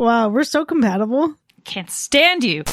Wow, we're so compatible. Can't stand you.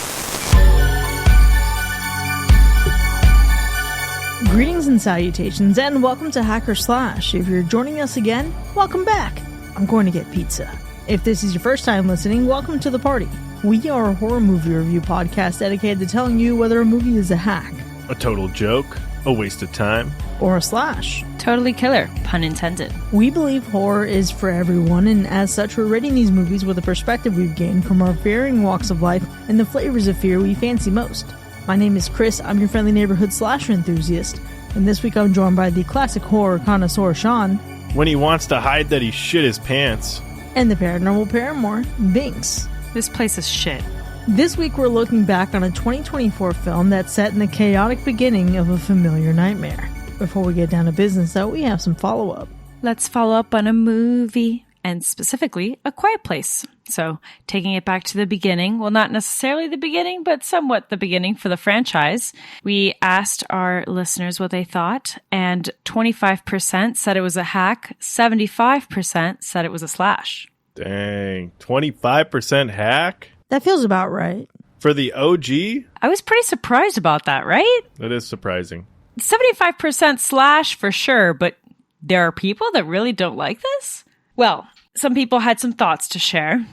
Greetings and salutations, and welcome to Hacker Slash. If you're joining us again, welcome back. I'm going to get pizza. If this is your first time listening, welcome to the party. We are a horror movie review podcast dedicated to telling you whether a movie is a hack, a total joke, a waste of time, or a slash. Totally killer, pun intended. We believe horror is for everyone, and as such, we're rating these movies with a perspective we've gained from our varying walks of life and the flavors of fear we fancy most. My name is Chris, I'm your friendly neighborhood slasher enthusiast, and this week I'm joined by the classic horror connoisseur Sean. When he wants to hide that he shit his pants. And the paranormal paramour, Binks. This place is shit. This week we're looking back on a 2024 film that's set in the chaotic beginning of a familiar nightmare. Before we get down to business though, we have some follow-up. Let's follow up on a movie, and specifically A Quiet Place. So taking it back to the beginning, well, not necessarily the beginning, but somewhat the beginning for the franchise. We asked our listeners what they thought, and 25% said it was a hack, 75% said it was a slash. Dang, 25% hack? That feels about right. For the OG? I was pretty surprised about that, right? That is surprising. 75% slash for sure, but there are people that really don't like this? Well, some people had some thoughts to share.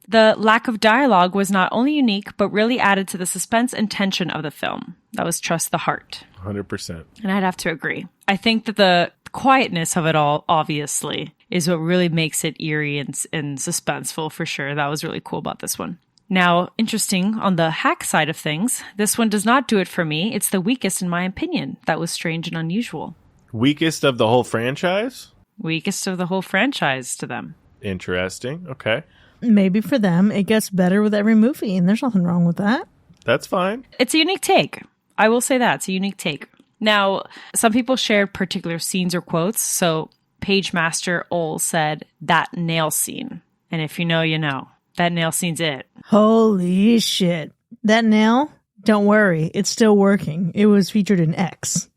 The lack of dialogue was not only unique, but really added to the suspense and tension of the film. That was Trust the Heart. 100%. And I'd have to agree. I think that the quietness of it all, obviously, is what really makes it eerie and suspenseful for sure. That was really cool about this one. Now, interesting, on the hack side of things, this one does not do it for me. It's the weakest in my opinion. That was strange and unusual. Weakest of the whole franchise? Weakest of the whole franchise to them. Interesting. Okay. Maybe for them, it gets better with every movie, and there's nothing wrong with that. That's fine. It's a unique take. I will say that. It's a unique take. Now, some people shared particular scenes or quotes. So, Page Master Ol said, "That nail scene." And if you know, you know. That nail scene's it. Holy shit. That nail? Don't worry, it's still working. It was featured in X.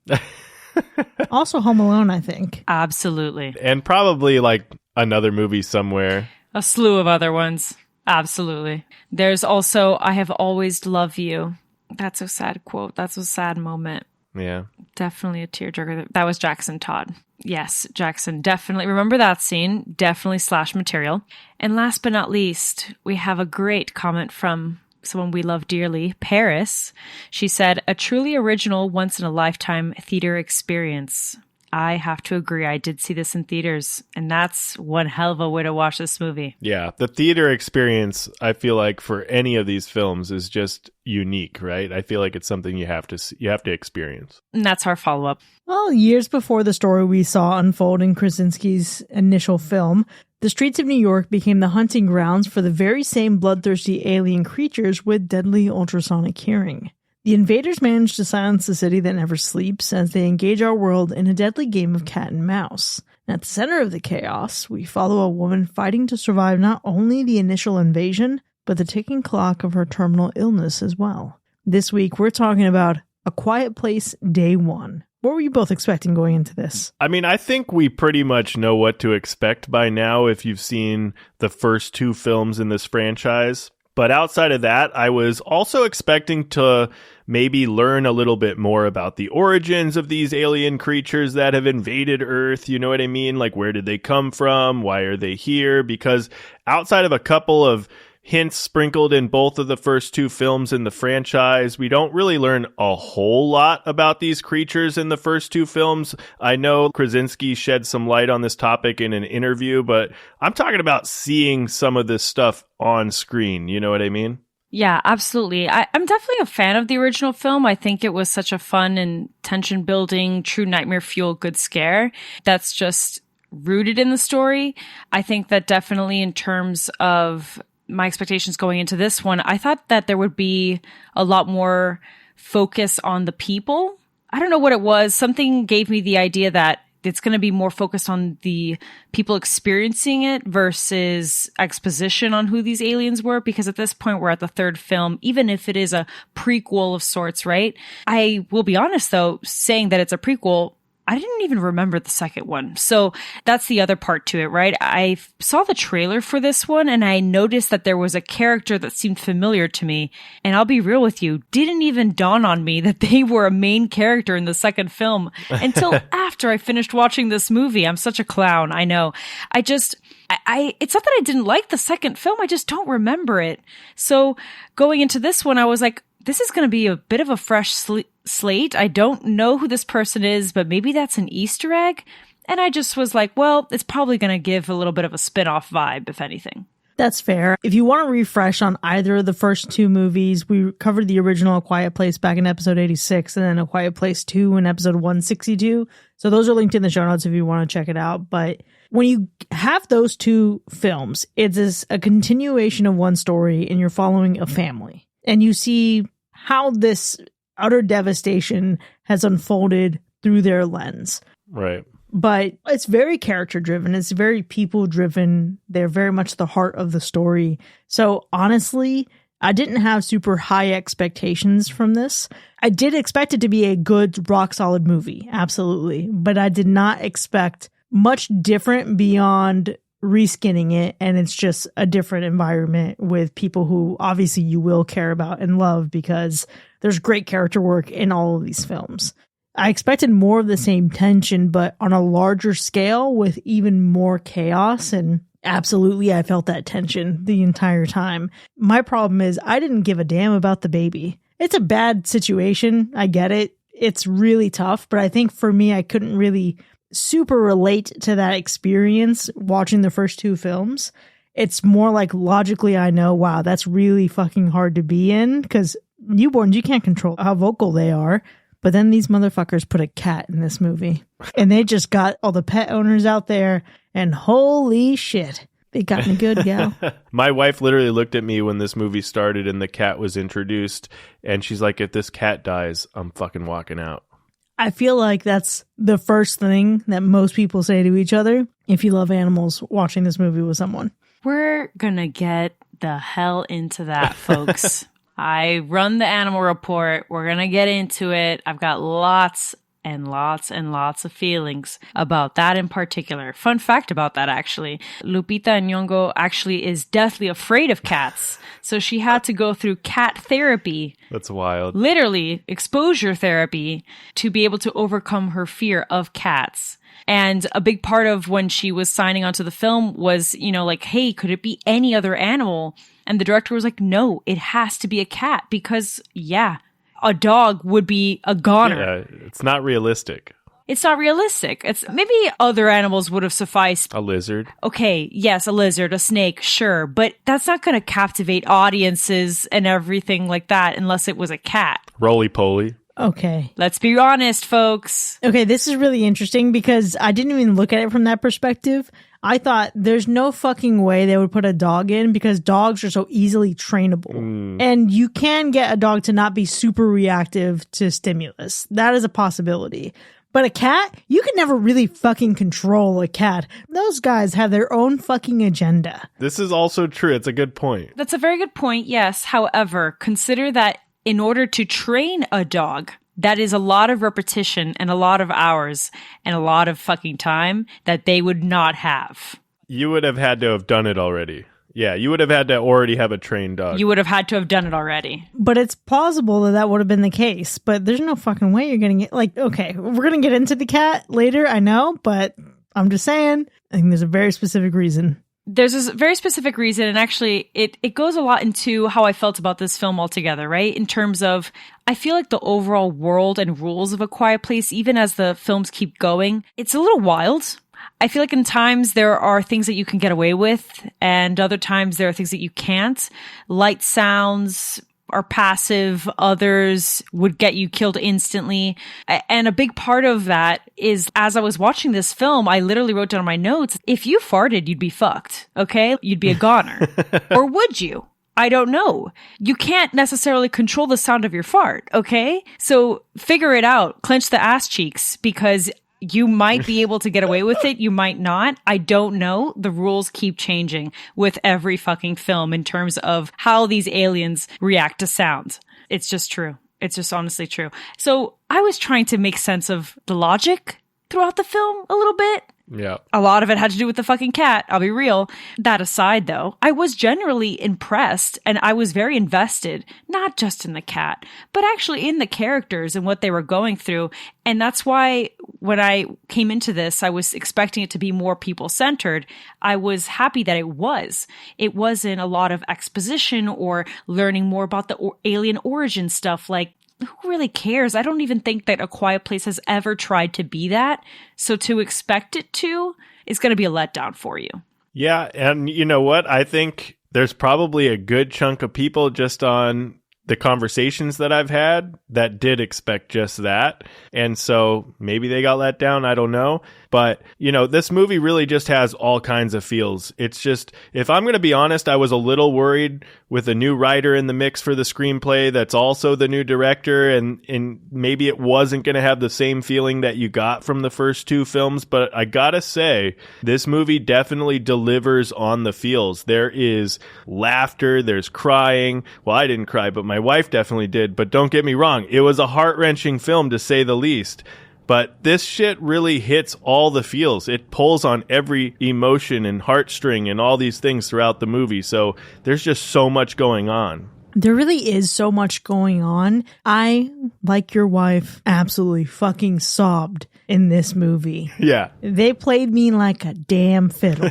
Also Home Alone, I think. Absolutely. And probably like another movie somewhere. A slew of other ones. Absolutely. There's also I Have Always Loved You. That's a sad quote. That's a sad moment. Yeah. Definitely a tearjerker. That was Jackson Todd. Yes, Jackson. Definitely. Remember that scene. Definitely slash material. And last but not least, we have a great comment from someone we love dearly, Paris. She said, "A truly original, once-in-a-lifetime theater experience." I have to agree. I did see this in theaters, and that's one hell of a way to watch this movie. Yeah, the theater experience, I feel like for any of these films is just unique, right? I feel like it's something you have to experience. And that's our follow-up. Well, years before the story we saw unfold in Krasinski's initial film, the streets of New York became the hunting grounds for the very same bloodthirsty alien creatures with deadly ultrasonic hearing. The invaders manage to silence the city that never sleeps as they engage our world in a deadly game of cat and mouse. And at the center of the chaos, we follow a woman fighting to survive not only the initial invasion, but the ticking clock of her terminal illness as well. This week, we're talking about A Quiet Place Day 1. What were you both expecting going into this? I mean, I think we pretty much know what to expect by now if you've seen the first two films in this franchise. But outside of that, I was also expecting to maybe learn a little bit more about the origins of these alien creatures that have invaded Earth. You know what I mean? Like, where did they come from? Why are they here? Because outside of a couple of hints sprinkled in both of the first two films in the franchise, we don't really learn a whole lot about these creatures in the first two films. I know Krasinski shed some light on this topic in an interview, but I'm talking about seeing some of this stuff on screen. You know what I mean? Yeah, absolutely. I'm definitely a fan of the original film. I think it was such a fun and tension-building, true nightmare fuel good scare that's just rooted in the story. I think that definitely in terms of my expectations going into this one, I thought that there would be a lot more focus on the people. I don't know what it was. Something gave me the idea that it's going to be more focused on the people experiencing it versus exposition on who these aliens were. Because at this point, we're at the third film, even if it is a prequel of sorts, right? I will be honest, though, saying that it's a prequel I didn't even remember the second one. So that's the other part to it, right? I saw the trailer for this one and I noticed that there was a character that seemed familiar to me. And I'll be real with you, didn't even dawn on me that they were a main character in the second film until after I finished watching this movie. I'm such a clown. I know. It's not that I didn't like the second film. I just don't remember it. So going into this one, I was like, this is going to be a bit of a fresh slate. I don't know who this person is, but maybe that's an Easter egg. And I just was like, well, it's probably going to give a little bit of a spin-off vibe, if anything. That's fair. If you want to refresh on either of the first two movies, we covered the original A Quiet Place back in episode 86 and then A Quiet Place 2 in episode 162. So those are linked in the show notes if you want to check it out. But when you have those two films, it's a continuation of one story and you're following a family. And you see how this utter devastation has unfolded through their lens. Right. But it's very character driven. It's very people driven. They're very much the heart of the story. So honestly, I didn't have super high expectations from this. I did expect it to be a good, rock solid movie. Absolutely. But I did not expect much different beyond reskinning it, and it's just a different environment with people who obviously you will care about and love because there's great character work in all of these films. I expected more of the same tension, but on a larger scale with even more chaos, and absolutely I felt that tension the entire time. My problem is I didn't give a damn about the baby. It's a bad situation. I get it. It's really tough, but I think for me, I couldn't really super relate to that experience watching the first two films. It's more like logically I know, wow, that's really fucking hard to be in because newborns, you can't control how vocal they are. But then these motherfuckers put a cat in this movie and they just got all the pet owners out there and holy shit, they got me good, gal. My wife literally looked at me when this movie started and the cat was introduced and she's like, if this cat dies, I'm fucking walking out. I feel like that's the first thing that most people say to each other if you love animals watching this movie with someone. We're gonna get the hell into that, folks. I run the animal report. We're gonna get into it. I've got lots and lots and lots of feelings about that in particular. Fun fact about that, actually. Lupita Nyong'o actually is deathly afraid of cats. So she had to go through cat therapy. That's wild. Literally exposure therapy to be able to overcome her fear of cats. And a big part of when she was signing onto the film was, you know, like, hey, could it be any other animal? And the director was like, no, it has to be a cat because, yeah, a dog would be a goner. Yeah, it's not realistic. It's not realistic. It's maybe other animals would have sufficed. A lizard. Okay, yes, a lizard, a snake, sure. But that's not going to captivate audiences and everything like that unless it was a cat. Roly-poly. Okay. Let's be honest, folks. Okay, this is really interesting because I didn't even look at it from that perspective. I thought there's no fucking way they would put a dog in because dogs are so easily trainable. And you can get a dog to not be super reactive to stimulus. That is a possibility. But a cat, you can never really fucking control a cat. Those guys have their own fucking agenda. This is also true. It's a good point. That's a very good point, yes. However, consider that in order to train a dog, that is a lot of repetition and a lot of hours and a lot of fucking time that they would not have. You would have had to have done it already. Yeah, you would have had to already have a trained dog. You would have had to have done it already. But it's plausible that that would have been the case. But there's no fucking way you're getting it. Like, okay, we're going to get into the cat later, I know. But I'm just saying, I think there's a very specific reason. There's a very specific reason, and actually it goes a lot into how I felt about this film altogether, right? In terms of, I feel like the overall world and rules of A Quiet Place, even as the films keep going, it's a little wild. I feel like in times there are things that you can get away with, and other times there are things that you can't. Light sounds are passive, others would get you killed instantly. And a big part of that is, as I was watching this film, I literally wrote down in my notes, if you farted, you'd be fucked, okay? You'd be a goner. Or would you? I don't know. You can't necessarily control the sound of your fart, okay? So figure it out. Clench the ass cheeks, because you might be able to get away with it. You might not. I don't know. The rules keep changing with every fucking film in terms of how these aliens react to sound. It's just true. It's just honestly true. So I was trying to make sense of the logic throughout the film a little bit. Yeah. A lot of it had to do with the fucking cat, I'll be real. That aside, though, I was generally impressed and I was very invested, not just in the cat, but actually in the characters and what they were going through. And that's why when I came into this, I was expecting it to be more people-centered. I was happy that it was. It wasn't a lot of exposition or learning more about the alien origin stuff. Like, who really cares? I don't even think that A Quiet Place has ever tried to be that. So to expect it to is going to be a letdown for you. Yeah. And you know what? I think there's probably a good chunk of people just on the conversations that I've had that did expect just that. And so maybe they got let down. I don't know. But, you know, this movie really just has all kinds of feels. It's just, if I'm going to be honest, I was a little worried with a new writer in the mix for the screenplay that's also the new director. And maybe it wasn't going to have the same feeling that you got from the first two films. But I got to say, this movie definitely delivers on the feels. There is laughter. There's crying. Well, I didn't cry, but my wife definitely did. But don't get me wrong. It was a heart-wrenching film, to say the least. But this shit really hits all the feels. It pulls on every emotion and heartstring and all these things throughout the movie. So there's just so much going on. There really is so much going on. I, like your wife, absolutely fucking sobbed in this movie. Yeah. They played me like a damn fiddle.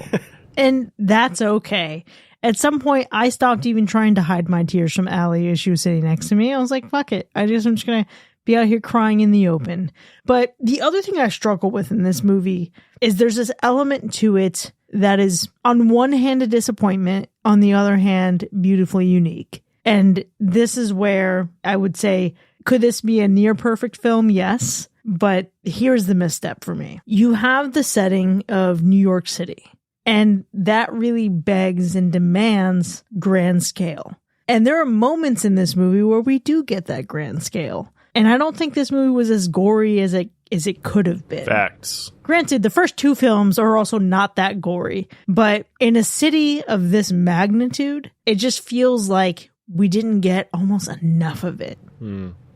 And that's okay. At some point, I stopped even trying to hide my tears from Allie as she was sitting next to me. I was like, fuck it. I'm just going to be out here crying in the open. But the other thing I struggle with in this movie is there's this element to it that is, on one hand, a disappointment, on the other hand, beautifully unique. And this is where I would say, could this be a near perfect film? Yes. But here's the misstep for me. You have the setting of New York City, and that really begs and demands grand scale. And there are moments in this movie where we do get that grand scale. And I don't think this movie was as gory as it could have been. Facts. Granted, the first two films are also not that gory, but in a city of this magnitude, it just feels like we didn't get almost enough of it.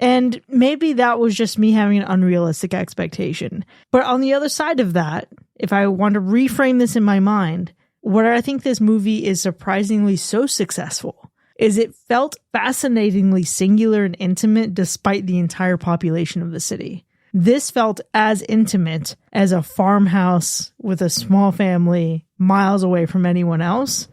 And maybe that was just me having an unrealistic expectation. But on the other side of that, if I want to reframe this in my mind, what I think this movie is surprisingly so successful is it felt fascinatingly singular and intimate despite the entire population of the city. This felt as intimate as a farmhouse with a small family miles away from anyone else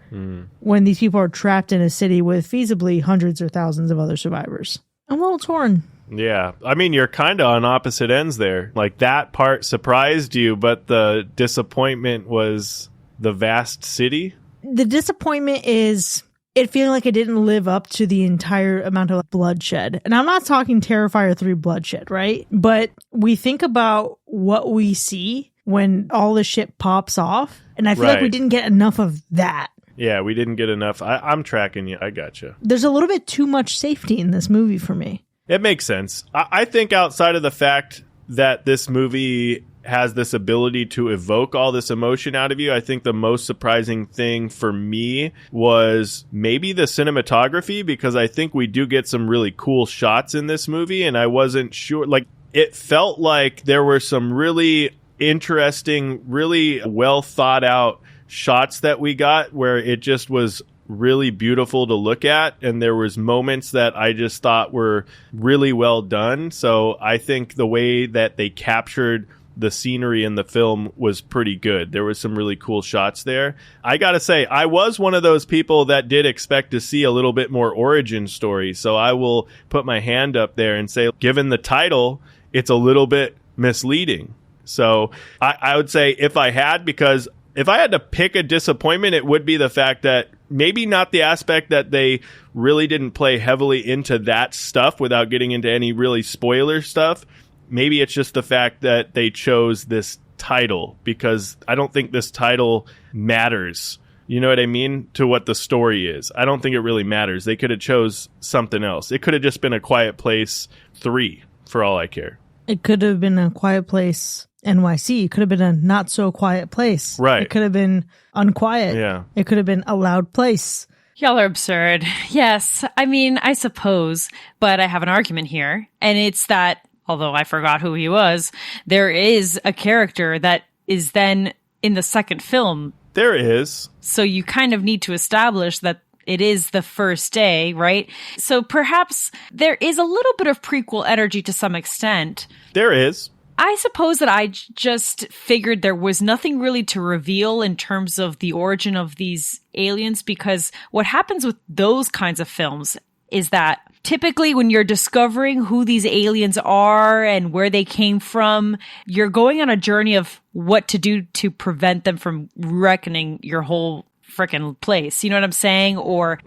when these people are trapped in a city with feasibly hundreds or thousands of other survivors. I'm a little torn. Yeah. I mean, you're kind of on opposite ends there. Like, that part surprised you, but the disappointment was the vast city? The disappointment is it feeling like it didn't live up to the entire amount of bloodshed. And I'm not talking Terrifier 3 bloodshed, right? But we think about what we see when all this shit pops off, and I feel like we didn't get enough of that. Yeah, we didn't get enough. I'm tracking you. I gotcha. There's a little bit too much safety in this movie for me. It makes sense. I think outside of the fact that this movie has this ability to evoke all this emotion out of you, I think the most surprising thing for me was maybe the cinematography, because I think we do get some really cool shots in this movie, and I wasn't sure. Like, it felt like there were some really interesting, really well thought out shots that we got where it just was really beautiful to look at, and there was moments that I just thought were really well done. So I think the way that they captured the scenery in the film was pretty good. There was some really cool shots there. I gotta say, I was one of those people that did expect to see a little bit more origin story. So I will put my hand up there and say, given the title, it's a little bit misleading. So I would say because if I had to pick a disappointment, it would be the fact that maybe not the aspect that they really didn't play heavily into that stuff without getting into any really spoiler stuff. Maybe it's just the fact that they chose this title, because I don't think this title matters. You know what I mean? To what the story is. I don't think it really matters. They could have chose something else. It could have just been A Quiet Place 3 for all I care. It could have been A Quiet Place NYC. It could have been a not so quiet place. Right. It could have been Unquiet. Yeah. It could have been A Loud Place. Y'all are absurd. Yes. I mean, I suppose, but I have an argument here. And it's that although I forgot who he was, there is a character that is then in the second film. There is. So you kind of need to establish that it is the first day, right? So perhaps there is a little bit of prequel energy to some extent. There is. I suppose that I just figured there was nothing really to reveal in terms of the origin of these aliens, because what happens with those kinds of films is that typically when you're discovering who these aliens are and where they came from, you're going on a journey of what to do to prevent them from reckoning your whole frickin' place. You know what I'm saying? Or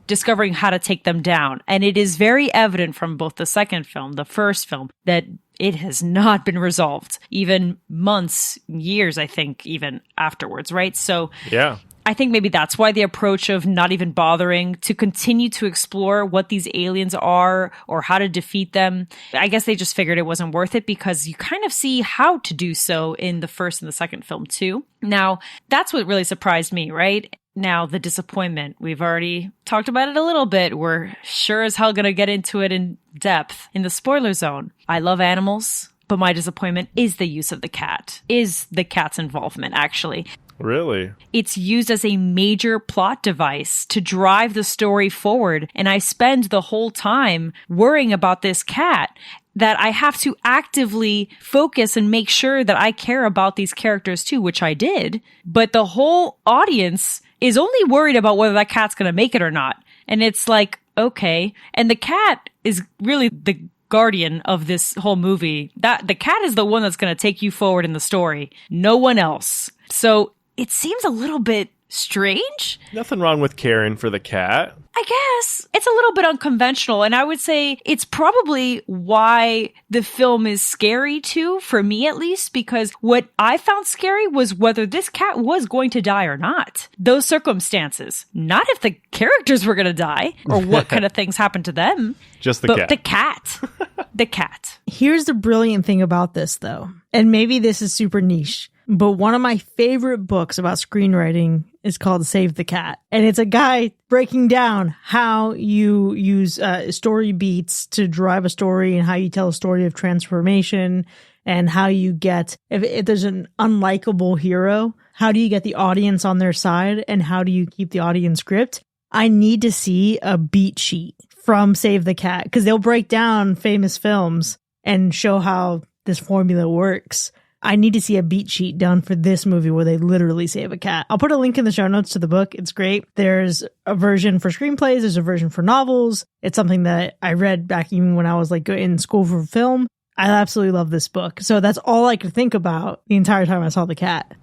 discovering how to take them down. And it is very evident from both the second film, the first film, that it has not been resolved, even months, years, I think, even afterwards, right? So I think maybe that's why the approach of not even bothering to continue to explore what these aliens are or how to defeat them. I guess they just figured it wasn't worth it, because you kind of see how to do so in the first and the second film too. Now, that's what really surprised me, right? Now, the disappointment. We've already talked about it a little bit. We're sure as hell going to get into it in depth in the spoiler zone. I love animals, but my disappointment is the use of the cat, is the cat's involvement, actually. Really? It's used as a major plot device to drive the story forward. And I spend the whole time worrying about this cat, that I have to actively focus and make sure that I care about these characters too, which I did. But the whole audience is only worried about whether that cat's going to make it or not. And it's like, okay. And the cat is really the guardian of this whole movie. That the cat is the one that's going to take you forward in the story. No one else. So it seems a little bit strange. Nothing wrong with caring for the cat. I guess it's a little bit unconventional, and I would say it's probably why the film is scary too, for me at least, because what I found scary was whether this cat was going to die or not. Those circumstances, not if the characters were going to die or what kind of things happened to them. Just the but cat. The cat. The cat. Here's the brilliant thing about this, though, and maybe this is super niche, but one of my favorite books about screenwriting is called Save the Cat. And it's a guy breaking down how you use story beats to drive a story and how you tell a story of transformation and how you get, if there's an unlikable hero, how do you get the audience on their side and how do you keep the audience gripped? I need to see a beat sheet from Save the Cat, because they'll break down famous films and show how this formula works. I need to see a beat sheet done for this movie where they literally save a cat. I'll put a link in the show notes to the book. It's great. There's a version for screenplays. There's a version for novels. It's something that I read back even when I was like in school for film. I absolutely love this book. So that's all I could think about the entire time I saw the cat.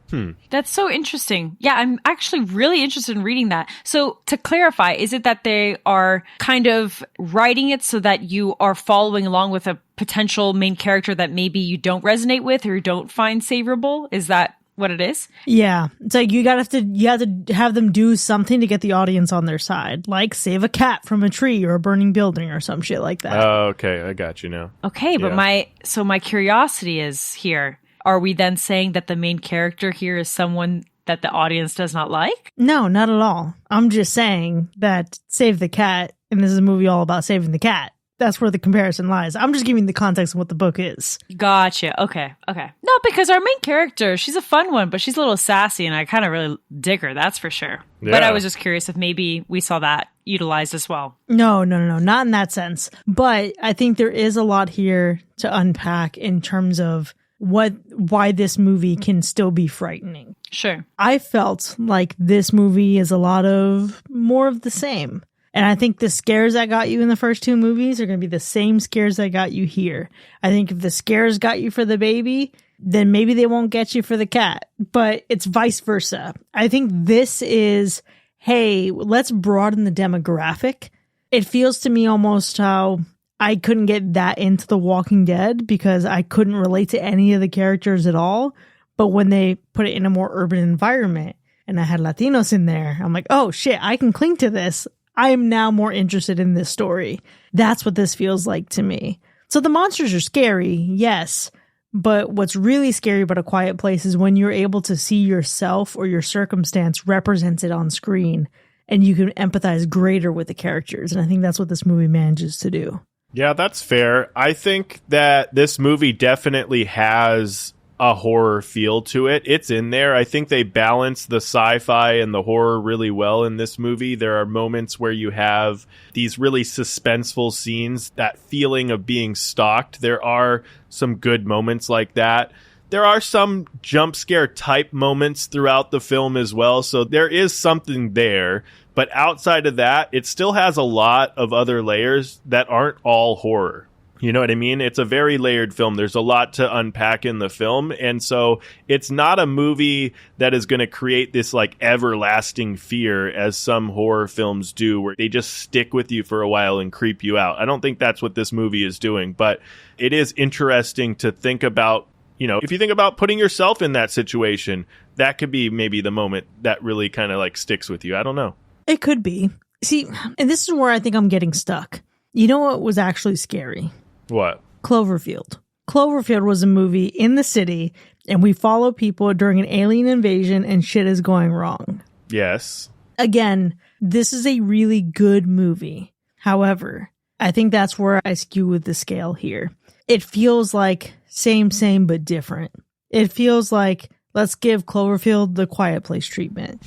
That's so interesting. Yeah, I'm actually really interested in reading that. So to clarify, is it that they are kind of writing it so that you are following along with a potential main character that maybe you don't resonate with or you don't find savorable? Is that what it is? Yeah. It's like you have to have them do something to get the audience on their side, like save a cat from a tree or a burning building or some shit like that. Oh, okay. I got you now. Okay, but my curiosity is here. Are we then saying that the main character here is someone that the audience does not like? No, not at all. I'm just saying that Save the Cat, and this is a movie all about saving the cat. That's where the comparison lies. I'm just giving the context of what the book is. Gotcha. Okay. No, because our main character, she's a fun one, but she's a little sassy, and I kind of really dig her, that's for sure. Yeah. But I was just curious if maybe we saw that utilized as well. No, not in that sense. But I think there is a lot here to unpack in terms of why this movie can still be frightening. Sure. I felt like this movie is a lot of more of the same. And I think the scares that got you in the first two movies are going to be the same scares that got you here. I think if the scares got you for the baby, then maybe they won't get you for the cat. But it's vice versa. I think this is, hey, let's broaden the demographic. It feels to me almost how I couldn't get that into The Walking Dead because I couldn't relate to any of the characters at all. But when they put it in a more urban environment and I had Latinos in there, I'm like, oh shit, I can cling to this. I am now more interested in this story. That's what this feels like to me. So the monsters are scary, yes. But what's really scary about A Quiet Place is when you're able to see yourself or your circumstance represented on screen and you can empathize greater with the characters. And I think that's what this movie manages to do. Yeah, that's fair. I think that this movie definitely has a horror feel to it. It's in there. I think they balance the sci-fi and the horror really well in this movie. There are moments where you have these really suspenseful scenes, that feeling of being stalked. There are some good moments like that. There are some jump scare type moments throughout the film as well, so there is something there. But outside of that, it still has a lot of other layers that aren't all horror. You know what I mean? It's a very layered film. There's a lot to unpack in the film. And so it's not a movie that is going to create this like everlasting fear as some horror films do, where they just stick with you for a while and creep you out. I don't think that's what this movie is doing, but it is interesting to think about. You know, if you think about putting yourself in that situation, that could be maybe the moment that really kind of like sticks with you. I don't know. It could be. See, and this is where I think I'm getting stuck. You know what was actually scary? What? Cloverfield. Cloverfield was a movie in the city, and we follow people during an alien invasion and shit is going wrong. Yes. Again, this is a really good movie. However, I think that's where I skew with the scale here. It feels like same, but different. It feels like, let's give Cloverfield the Quiet Place treatment.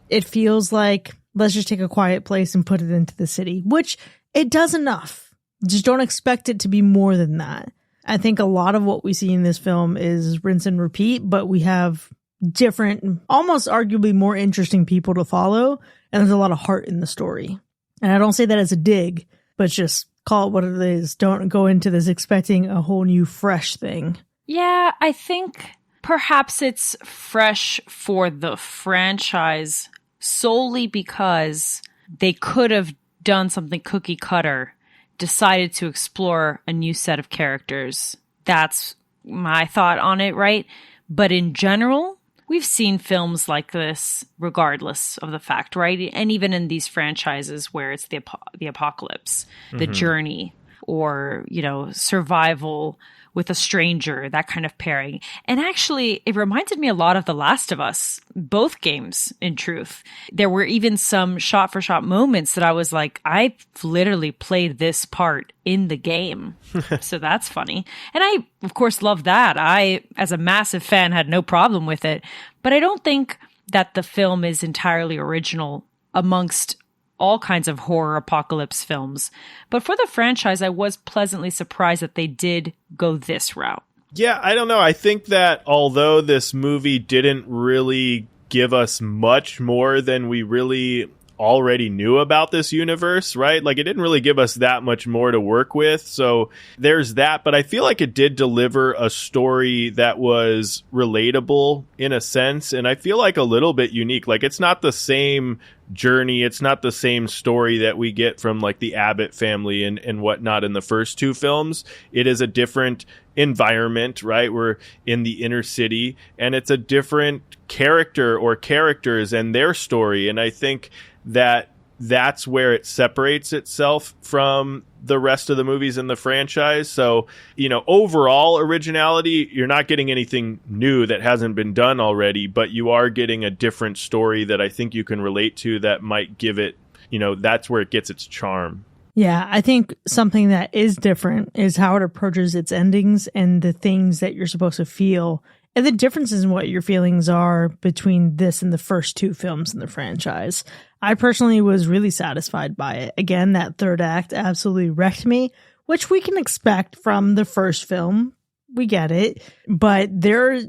It feels like, let's just take a quiet place and put it into the city, which it does enough. Just don't expect it to be more than that. I think a lot of what we see in this film is rinse and repeat, but we have different, almost arguably more interesting people to follow, and there's a lot of heart in the story. And I don't say that as a dig, but just call it what it is. Don't go into this expecting a whole new fresh thing. Yeah, I think perhaps it's fresh for the franchise solely because they could have done something cookie cutter, decided to explore a new set of characters. That's my thought on it, right? But in general, we've seen films like this regardless of the fact, right? And even in these franchises where it's the apocalypse, the journey, or, you know, survival with a stranger, that kind of pairing. And actually, it reminded me a lot of The Last of Us, both games, in truth. There were even some shot-for-shot moments that I was like, I've literally played this part in the game. So that's funny. And I, of course, love that. I, as a massive fan, had no problem with it. But I don't think that the film is entirely original amongst all kinds of horror apocalypse films. But for the franchise, I was pleasantly surprised that they did go this route. Yeah, I don't know. I think that although this movie didn't really give us much more than we really already knew about this universe, right? Like, it didn't really give us that much more to work with. So there's that. But I feel like it did deliver a story that was relatable in a sense. And I feel like a little bit unique. Like, it's not the same journey. It's not the same story that we get from like the Abbott family and whatnot in the first two films. It is a different environment, right? We're in the inner city, and it's a different character or characters and their story. And I think that that's where it separates itself from the rest of the movies in the franchise. So, you know, overall originality, you're not getting anything new that hasn't been done already, but you are getting a different story that I think you can relate to that might give it, you know, that's where it gets its charm. Yeah, I think something that is different is how it approaches its endings and the things that you're supposed to feel, and the differences in what your feelings are between this and the first two films in the franchise. I personally was really satisfied by it. Again, that third act absolutely wrecked me, which we can expect from the first film. We get it. But there's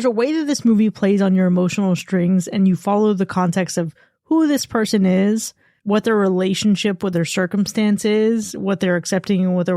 a way that this movie plays on your emotional strings, and you follow the context of who this person is, what their relationship with their circumstance is, what they're accepting and what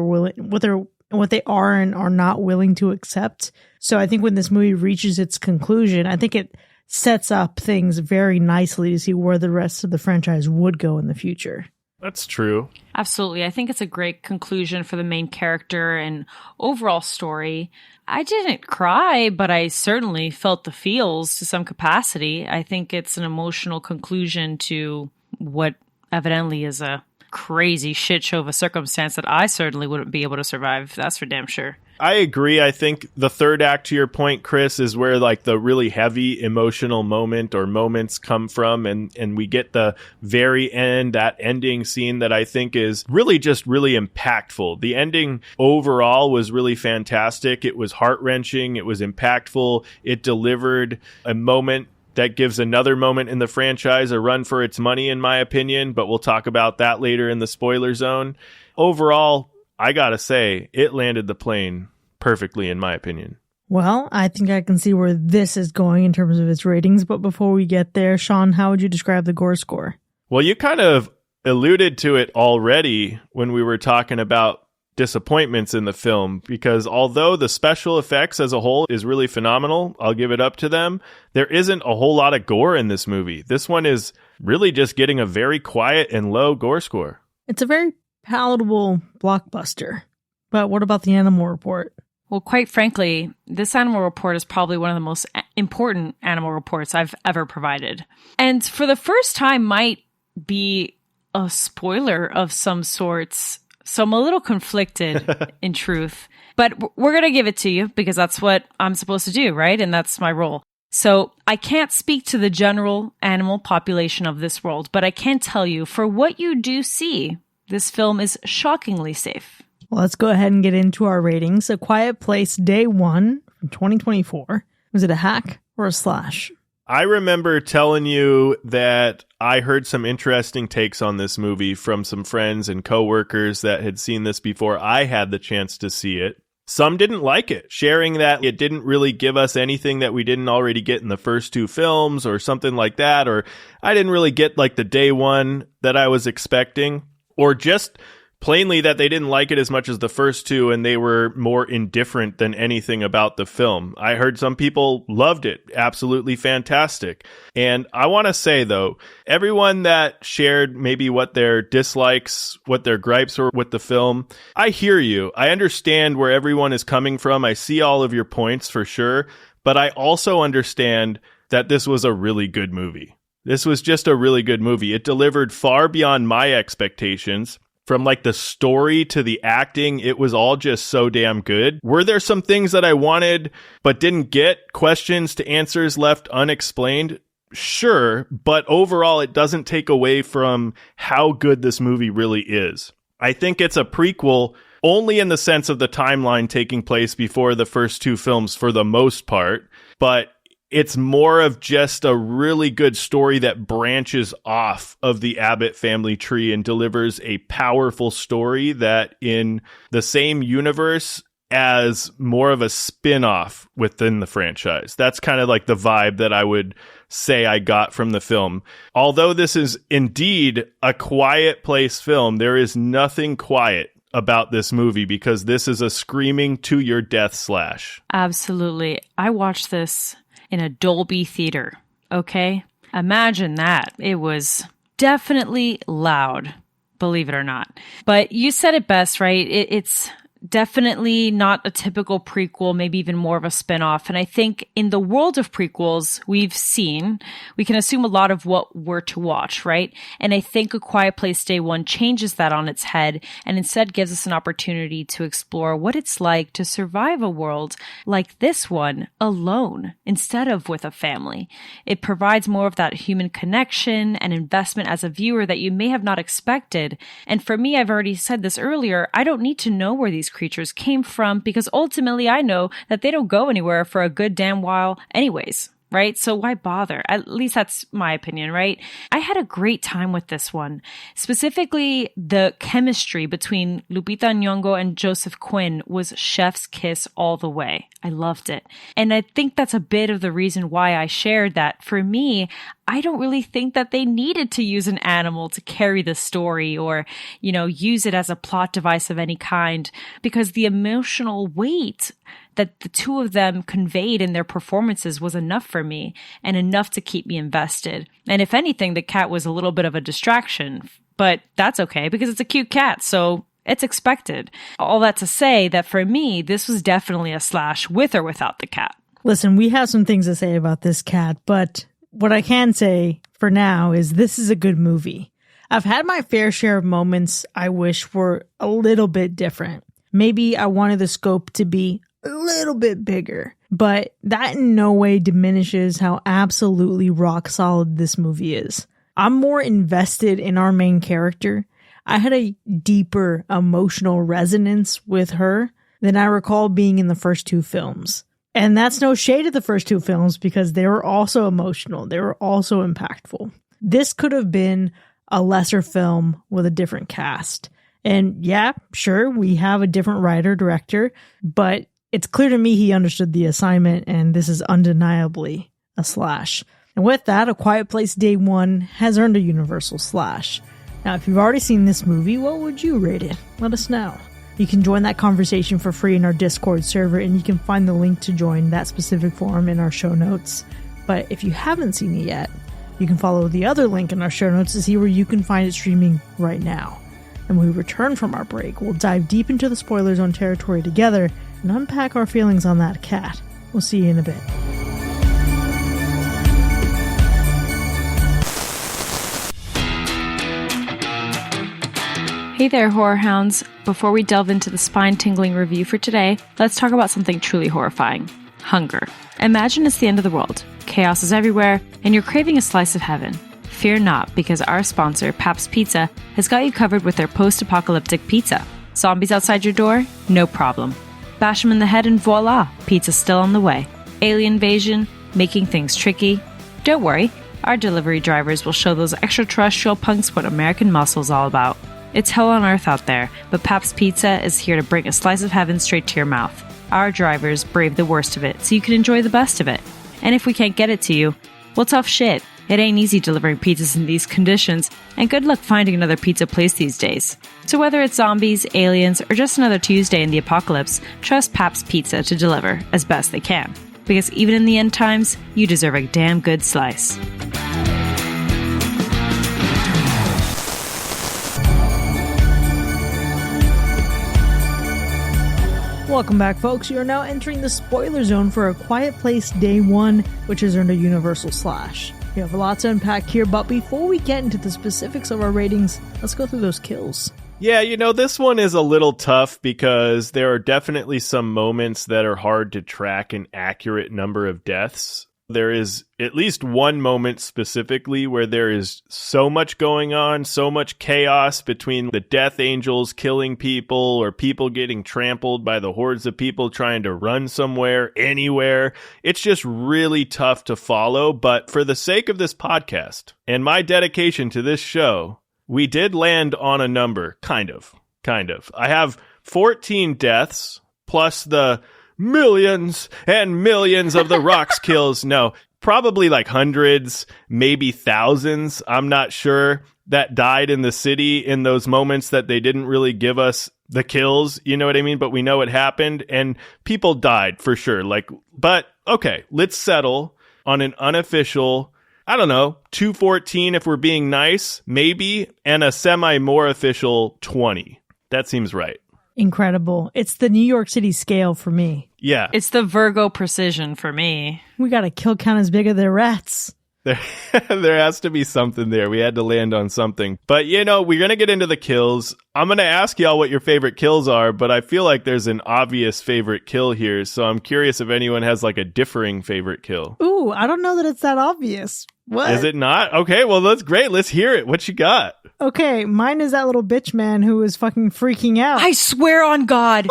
they are and are not willing to accept. So I think when this movie reaches its conclusion, I think it sets up things very nicely to see where the rest of the franchise would go in the future. That's true. Absolutely. I think it's a great conclusion for the main character and overall story. I didn't cry, but I certainly felt the feels to some capacity. I think it's an emotional conclusion to what evidently is a crazy shit show of a circumstance that I certainly wouldn't be able to survive. That's for damn sure. I agree. I think the third act, to your point, Chris, is where like the really heavy emotional moment or moments come from. And we get the very end, that ending scene that I think is really just really impactful. The ending overall was really fantastic. It was heart-wrenching. It was impactful. It delivered a moment that gives another moment in the franchise a run for its money, in my opinion. But we'll talk about that later in the spoiler zone. Overall, I gotta say, it landed the plane perfectly, in my opinion. Well, I think I can see where this is going in terms of its ratings, but before we get there, Sean, how would you describe the gore score? Well, you kind of alluded to it already when we were talking about disappointments in the film, because although the special effects as a whole is really phenomenal, I'll give it up to them, there isn't a whole lot of gore in this movie. This one is really just getting a very quiet and low gore score. It's a very palatable blockbuster. But what about the animal report? Well, quite frankly, this animal report is probably one of the most important animal reports I've ever provided. And for the first time might be a spoiler of some sorts. So I'm a little conflicted in truth. But we're going to give it to you because that's what I'm supposed to do, right? And that's my role. So I can't speak to the general animal population of this world, but I can tell you, for what you do see, this film is shockingly safe. Well, let's go ahead and get into our ratings. A Quiet Place Day 1 from 2024. Was it a hack or a slash? I remember telling you that I heard some interesting takes on this movie from some friends and coworkers that had seen this before I had the chance to see it. Some didn't like it, sharing that it didn't really give us anything that we didn't already get in the first two films or something like that, or I didn't really get like the day one that I was expecting. Or just plainly that they didn't like it as much as the first two and they were more indifferent than anything about the film. I heard some people loved it. Absolutely fantastic. And I want to say, though, everyone that shared maybe what their dislikes, what their gripes were with the film, I hear you. I understand where everyone is coming from. I see all of your points for sure. But I also understand that this was a really good movie. This was just a really good movie. It delivered far beyond my expectations. From like the story to the acting, it was all just so damn good. Were there some things that I wanted but didn't get? Questions to answers left unexplained? Sure, but overall it doesn't take away from how good this movie really is. I think it's a prequel only in the sense of the timeline taking place before the first two films for the most part, but it's more of just a really good story that branches off of the Abbott family tree and delivers a powerful story that in the same universe as more of a spin-off within the franchise. That's kind of like the vibe that I would say I got from the film. Although this is indeed a quiet place film, there is nothing quiet about this movie because this is a screaming to your death slash. Absolutely. I watched this in a Dolby theater, okay? Imagine that. It was definitely loud, believe it or not. But you said it best, right? It's definitely not a typical prequel, maybe even more of a spinoff. And I think in the world of prequels we can assume a lot of what we're to watch, right? And I think A Quiet Place Day 1 changes that on its head and instead gives us an opportunity to explore what it's like to survive a world like this one alone instead of with a family. It provides more of that human connection and investment as a viewer that you may have not expected. And for me, I've already said this earlier, I don't need to know where these creatures came from because ultimately I know that they don't go anywhere for a good damn while anyways, right? So why bother? At least that's my opinion, right? I had a great time with this one. Specifically, the chemistry between Lupita Nyong'o and Joseph Quinn was chef's kiss all the way. I loved it. And I think that's a bit of the reason why I shared that. For me, I don't really think that they needed to use an animal to carry the story or, use it as a plot device of any kind, because the emotional weight that the two of them conveyed in their performances was enough for me and enough to keep me invested. And if anything, the cat was a little bit of a distraction, but that's okay because it's a cute cat. So it's expected. All that to say that for me, this was definitely a slash with or without the cat. Listen, we have some things to say about this cat, but what I can say for now is this is a good movie. I've had my fair share of moments I wish were a little bit different. Maybe I wanted the scope to be a little bit bigger, but that in no way diminishes how absolutely rock solid this movie is. I'm more invested in our main character. I had a deeper emotional resonance with her than I recall being in the first two films. And that's no shade of the first two films because they were also emotional. They were also impactful. This could have been a lesser film with a different cast. And yeah, sure, we have a different writer, director, but it's clear to me he understood the assignment, and this is undeniably a slash. And with that, A Quiet Place Day 1 has earned a universal slash. Now, if you've already seen this movie, what would you rate it? Let us know. You can join that conversation for free in our Discord server, and you can find the link to join that specific forum in our show notes. But if you haven't seen it yet, you can follow the other link in our show notes to see where you can find it streaming right now. And when we return from our break, we'll dive deep into the spoiler zone territory together and unpack our feelings on that cat. We'll see you in a bit. Hey there, horror hounds. Before we delve into the spine-tingling review for today, let's talk about something truly horrifying. Hunger. Imagine it's the end of the world. Chaos is everywhere, and you're craving a slice of heaven. Fear not, because our sponsor, Pap's Pizza, has got you covered with their post-apocalyptic pizza. Zombies outside your door? No problem. Bash them in the head and voila, pizza's still on the way. Alien invasion? Making things tricky? Don't worry, our delivery drivers will show those extraterrestrial punks what American muscle's all about. It's hell on earth out there, but Pap's Pizza is here to bring a slice of heaven straight to your mouth. Our drivers brave the worst of it so you can enjoy the best of it. And if we can't get it to you, well, tough shit. It ain't easy delivering pizzas in these conditions, and good luck finding another pizza place these days. So whether it's zombies, aliens, or just another Tuesday in the apocalypse, trust Pap's Pizza to deliver as best they can. Because even in the end times, you deserve a damn good slice. Welcome back, folks. You are now entering the spoiler zone for A Quiet Place Day 1, which has earned a universal slash. We have a lot to unpack here, but before we get into the specifics of our ratings, let's go through those kills. Yeah, this one is a little tough because there are definitely some moments that are hard to track an accurate number of deaths. There is at least one moment specifically where there is so much going on, so much chaos between the death angels killing people or people getting trampled by the hordes of people trying to run somewhere, anywhere. It's just really tough to follow. But for the sake of this podcast and my dedication to this show, we did land on a number, kind of. I have 14 deaths plus the millions and millions of the Rock's kills. No, probably like hundreds, maybe thousands. I'm not sure that died in the city in those moments that they didn't really give us the kills. You know what I mean? But we know it happened and people died for sure. But okay, let's settle on an unofficial, I don't know, 214 if we're being nice, maybe, and a semi more official 20. That seems right. Incredible. It's the New York City scale for me. Yeah. It's the Virgo precision for me. We got a kill count as big as the rats. There has to be something there. We had to land on something. But, we're going to get into the kills. I'm going to ask y'all what your favorite kills are, but I feel like there's an obvious favorite kill here. So I'm curious if anyone has a differing favorite kill. Ooh, I don't know that it's that obvious. What? Is it not? Okay, well, that's great. Let's hear it. What you got? Okay, mine is that little bitch man who is fucking freaking out. I swear on God.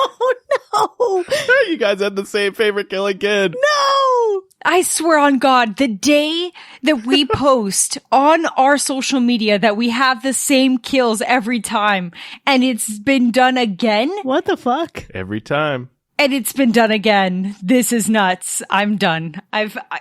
Oh, no. You guys had the same favorite kill again. No. I swear on God, the day that we post on our social media that we have the same kills every time, and it's been done again. What the fuck? Every time. And it's been done again. This is nuts. I'm done.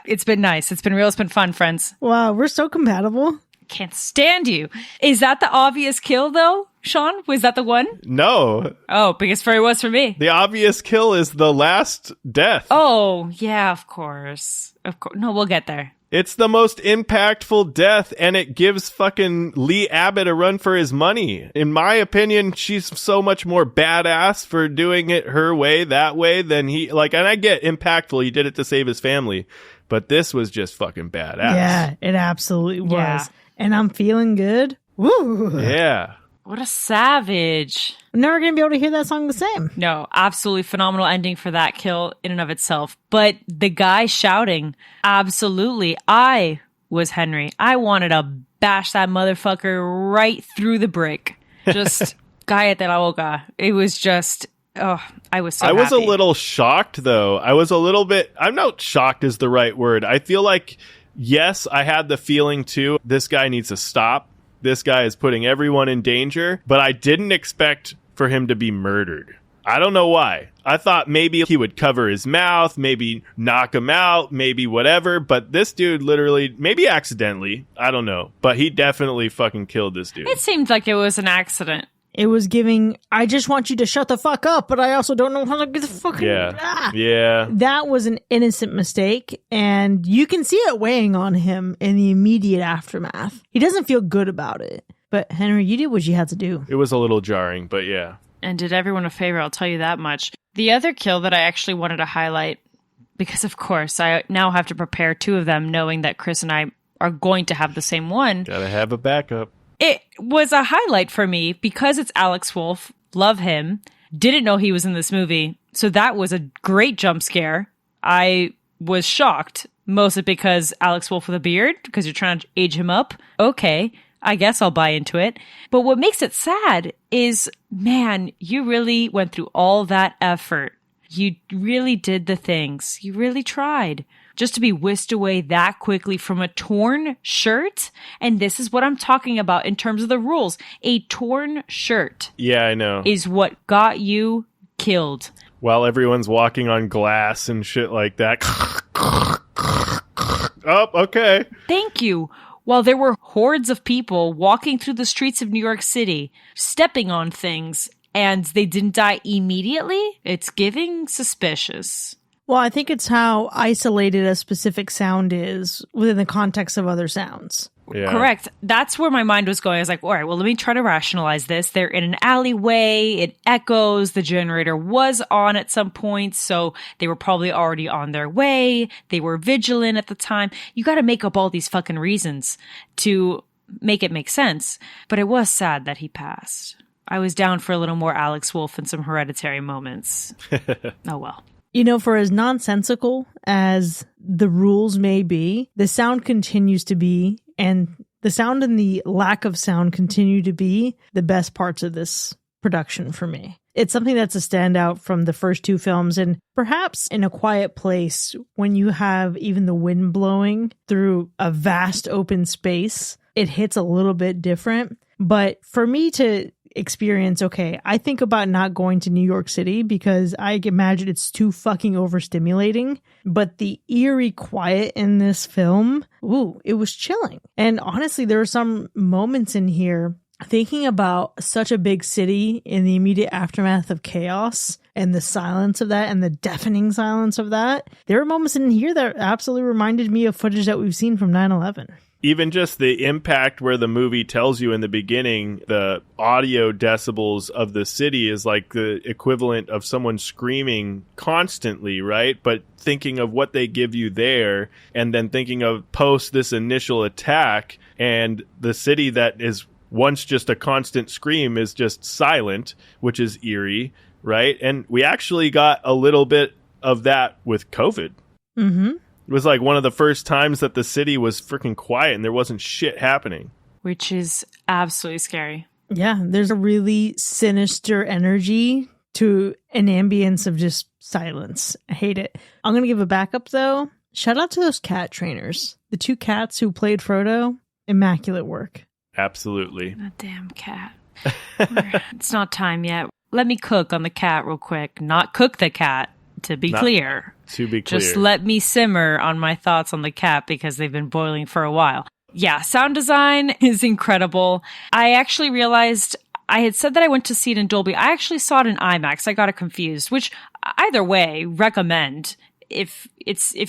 It's been nice. It's been real. It's been fun, friends. Wow, we're so compatible. Can't stand you. Is that the obvious kill, though, Sean? Was that the one? No. Oh, because it was for me. The obvious kill is the last death. Oh, yeah, of course. Of course. No, we'll get there. It's the most impactful death, and it gives fucking Lee Abbott a run for his money. In my opinion, she's so much more badass for doing it her way, that way, than he, and I get impactful, he did it to save his family, but this was just fucking badass. Yeah, it absolutely was. Yeah. And I'm feeling good. Woo! Yeah. What a savage. I'm never going to be able to hear that song the same. No, absolutely phenomenal ending for that kill in and of itself. But the guy shouting, absolutely. I was Henry. I wanted to bash that motherfucker right through the brick. Just cállate la boca. It was just... Oh, I was so happy. was a little shocked, though. I'm not shocked is the right word. I feel like, yes, I had the feeling, too, this guy needs to stop. This guy is putting everyone in danger. But I didn't expect for him to be murdered. I don't know why. I thought maybe he would cover his mouth, maybe knock him out, maybe whatever. But this dude literally, maybe accidentally, I don't know. But he definitely fucking killed this dude. It seemed like it was an accident. It was giving, I just want you to shut the fuck up, but I also don't know how to get the fucking... Yeah. That was an innocent mistake, and you can see it weighing on him in the immediate aftermath. He doesn't feel good about it. But, Henry, you did what you had to do. It was a little jarring, but yeah. And did everyone a favor, I'll tell you that much. The other kill that I actually wanted to highlight, because of course I now have to prepare two of them, knowing that Chris and I are going to have the same one. Gotta have a backup. It was a highlight for me because it's Alex Wolff. Love him. Didn't know he was in this movie. So that was a great jump scare. I was shocked, mostly because Alex Wolff with a beard, because you're trying to age him up. Okay, I guess I'll buy into it. But what makes it sad is, man, you really went through all that effort. You really did the things. You really tried. Just to be whisked away that quickly from a torn shirt. And this is what I'm talking about in terms of the rules. A torn shirt. Yeah, I know. Is what got you killed. While everyone's walking on glass and shit like that. Oh, okay. Thank you. While there were hordes of people walking through the streets of New York City, stepping on things, and they didn't die immediately, it's giving suspicious. Well, I think it's how isolated a specific sound is within the context of other sounds. Yeah. Correct. That's where my mind was going. I was like, all right, well, let me try to rationalize this. They're in an alleyway. It echoes. The generator was on at some point, so they were probably already on their way. They were vigilant at the time. You got to make up all these fucking reasons to make it make sense. But it was sad that he passed. I was down for a little more Alex Wolff and some Hereditary moments. Oh, well. You know, for as nonsensical as the rules may be, the sound continues to be, and the sound and the lack of sound continue to be the best parts of this production for me. It's something that's a standout from the first two films, and perhaps in A Quiet Place, when you have even the wind blowing through a vast open space, it hits a little bit different. But for me to experience, okay, I think about not going to New York City because I imagine it's too fucking overstimulating, but the eerie quiet in this film, ooh, it was chilling. And honestly, there are some moments in here thinking about such a big city in the immediate aftermath of chaos and the silence of that and the deafening silence of that. There are moments in here that absolutely reminded me of footage that we've seen from 9/11. Even just the impact where the movie tells you in the beginning, the audio decibels of the city is like the equivalent of someone screaming constantly, right? But thinking of what they give you there, and then thinking of post this initial attack, and the city that is once just a constant scream is just silent, which is eerie, right? And we actually got a little bit of that with COVID. Mm-hmm. It was like one of the first times that the city was freaking quiet and there wasn't shit happening. Which is absolutely scary. Yeah, there's a really sinister energy to an ambience of just silence. I hate it. I'm going to give a backup, though. Shout out to those cat trainers. The two cats who played Frodo. Immaculate work. Absolutely. A damn cat. It's not time yet. Let me cook on the cat real quick. Not cook the cat, to be clear. To be clear. Just let me simmer on my thoughts on the cat because they've been boiling for a while. Yeah, sound design is incredible. I actually realized I had said that I went to see it in Dolby. I actually saw it in IMAX. I got it confused, which either way, recommend. If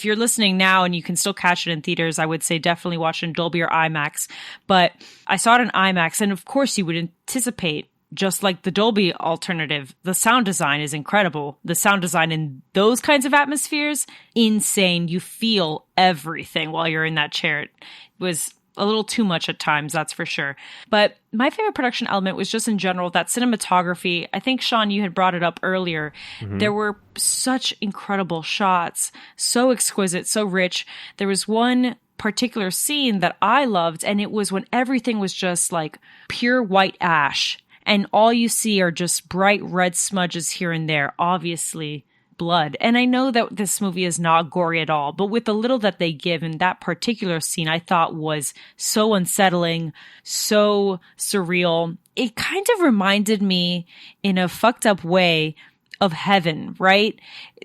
you're listening now and you can still catch it in theaters, I would say definitely watch it in Dolby or IMAX. But I saw it in IMAX, and of course you would anticipate, just like the Dolby alternative, the sound design is incredible. The sound design in those kinds of atmospheres, insane. You feel everything while you're in that chair. It was a little too much at times, that's for sure. But my favorite production element was just in general that cinematography. I think, Sean, you had brought it up earlier. There were such incredible shots, so exquisite, so rich. There was one particular scene that I loved, and it was when everything was just like pure white ash, and all you see are just bright red smudges here and there, obviously blood. And I know that this movie is not gory at all, but with the little that they give in that particular scene, I thought was so unsettling, so surreal. It kind of reminded me in a fucked up way of heaven, right?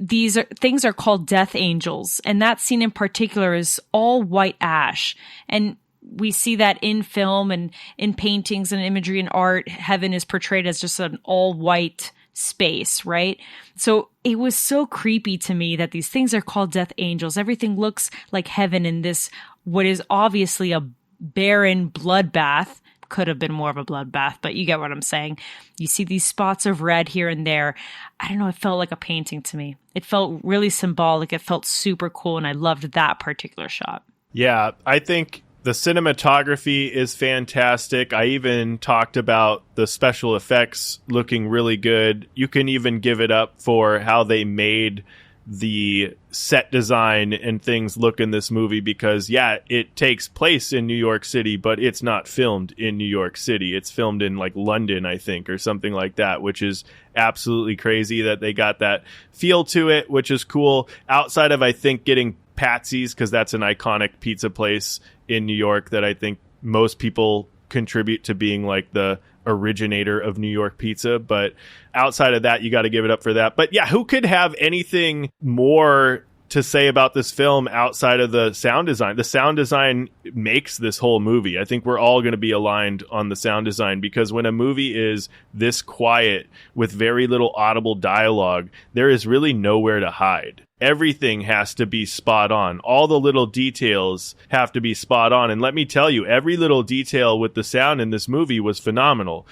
Things are called death angels. And that scene in particular is all white ash. And we see that in film and in paintings and imagery and art. Heaven is portrayed as just an all white space, right? So it was so creepy to me that these things are called death angels. Everything looks like heaven in this, what is obviously a barren bloodbath. Could have been more of a bloodbath, but you get what I'm saying. You see these spots of red here and there. I don't know, it felt like a painting to me. It felt really symbolic. It felt super cool, and I loved that particular shot. Yeah, I think the cinematography is fantastic. I even talked about the special effects looking really good. You can even give it up for how they made the set design and things look in this movie, because it takes place in New York City, but it's not filmed in New York City. It's filmed in like London, I think, or something like that, which is absolutely crazy that they got that feel to it, which is cool. Outside of, I think, getting Patsy's, because that's an iconic pizza place in New York that I think most people contribute to being like the originator of New York pizza. But outside of that, you got to give it up for that. But yeah, who could have anything more to say about this film outside of the sound design? The sound design makes this whole movie. I think we're all going to be aligned on the sound design, because when a movie is this quiet with very little audible dialogue, there is really nowhere to hide. Everything has to be spot on. All the little details have to be spot on. And let me tell you, every little detail with the sound in this movie was phenomenal.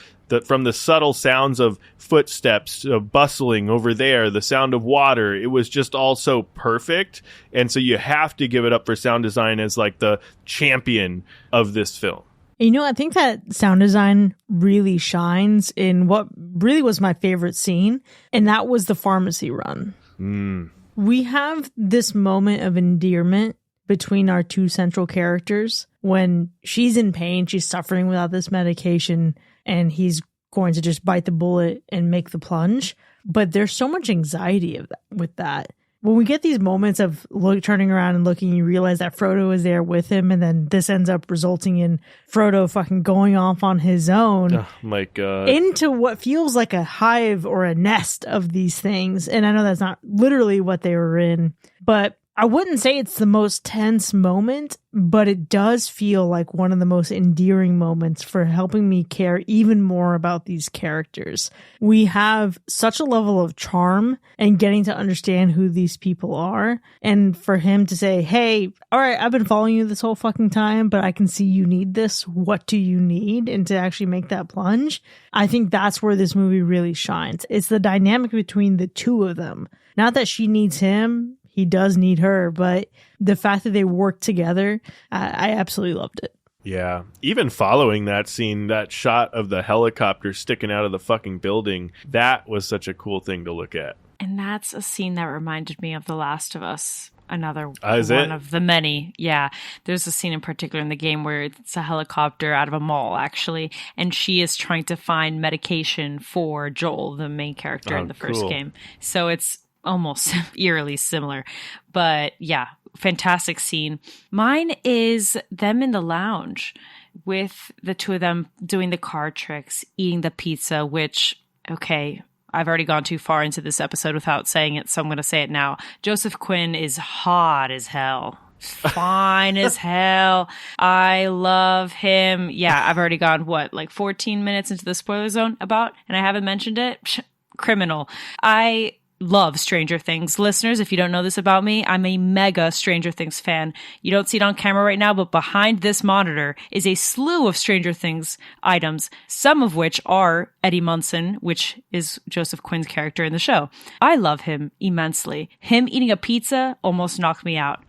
From the subtle sounds of footsteps, bustling over there, the sound of water, it was just all so perfect. And so you have to give it up for sound design as like the champion of this film. You know, I think that sound design really shines in what really was my favorite scene, and that was the pharmacy run. We have this moment of endearment between our two central characters when she's in pain, she's suffering without this medication, and he's going to just bite the bullet and make the plunge. But there's so much anxiety with that. When we get these moments of turning around and looking, you realize that Frodo is there with him, and then this ends up resulting in Frodo fucking going off on his own. Oh my God. Into what feels like a hive or a nest of these things. And I know that's not literally what they were in, but I wouldn't say it's the most tense moment, but it does feel like one of the most endearing moments for helping me care even more about these characters. We have such a level of charm and getting to understand who these people are. And for him to say, hey, all right, I've been following you this whole fucking time, but I can see you need this. What do you need? And to actually make that plunge, I think that's where this movie really shines. It's the dynamic between the two of them. Not that she needs him. He does need her, but the fact that they work together, I absolutely loved it. Yeah. Even following that scene, that shot of the helicopter sticking out of the fucking building, that was such a cool thing to look at. And that's a scene that reminded me of The Last of Us. Another one of the many. Yeah. There's a scene in particular in the game where it's a helicopter out of a mall, actually, and she is trying to find medication for Joel, the main character in the first game. So it's almost eerily similar, but yeah, fantastic scene. Mine is them in the lounge with the two of them doing the card tricks, eating the pizza, which, okay, I've already gone too far into this episode without saying it, so I'm going to say it now. Joseph Quinn is hot as hell. Fine as hell. I love him. Yeah, I've already gone, 14 minutes into the spoiler zone about, and I haven't mentioned it? Psh, criminal. I love Stranger Things. Listeners, if you don't know this about me, I'm a mega Stranger Things fan. You don't see it on camera right now, but behind this monitor is a slew of Stranger Things items, some of which are Eddie Munson, which is Joseph Quinn's character in the show. I love him immensely. Him eating a pizza almost knocked me out.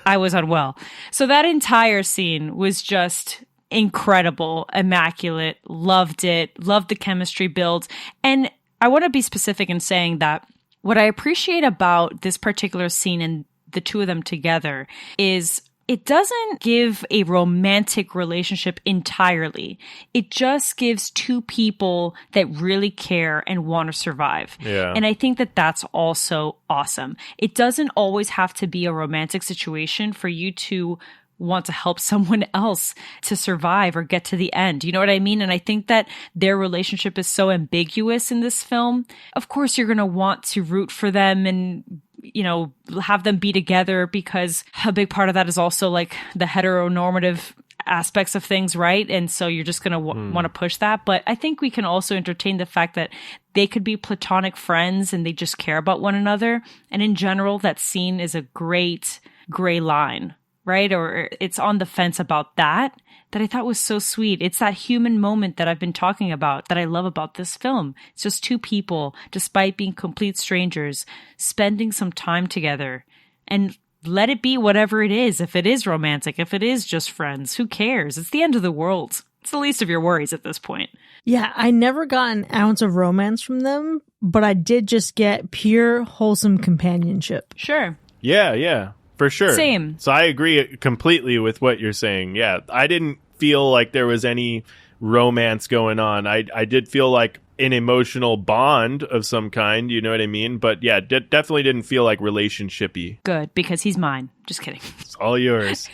I was unwell. So that entire scene was just incredible, immaculate, loved it, loved the chemistry build. And I want to be specific in saying that what I appreciate about this particular scene and the two of them together is it doesn't give a romantic relationship entirely. It just gives two people that really care and want to survive. Yeah. And I think that that's also awesome. It doesn't always have to be a romantic situation for you to want to help someone else to survive or get to the end. You know what I mean? And I think that their relationship is so ambiguous in this film. Of course, you're going to want to root for them and, you know, have them be together because a big part of that is also like the heteronormative aspects of things, right? And so you're just going to want to push that. But I think we can also entertain the fact that they could be platonic friends and they just care about one another. And in general, that scene is a great gray line, right? Or it's on the fence about that I thought was so sweet. It's that human moment that I've been talking about that I love about this film. It's just two people, despite being complete strangers, spending some time together. And let it be whatever it is. If it is romantic, if it is just friends, who cares? It's the end of the world. It's the least of your worries at this point. Yeah, I never got an ounce of romance from them, but I did just get pure, wholesome companionship. Sure. Yeah. For sure. Same. So I agree completely with what you're saying. Yeah, I didn't feel like there was any romance going on. I did feel like an emotional bond of some kind, you know what I mean? But yeah, definitely didn't feel like relationship-y. Good, because he's mine. Just kidding. It's all yours.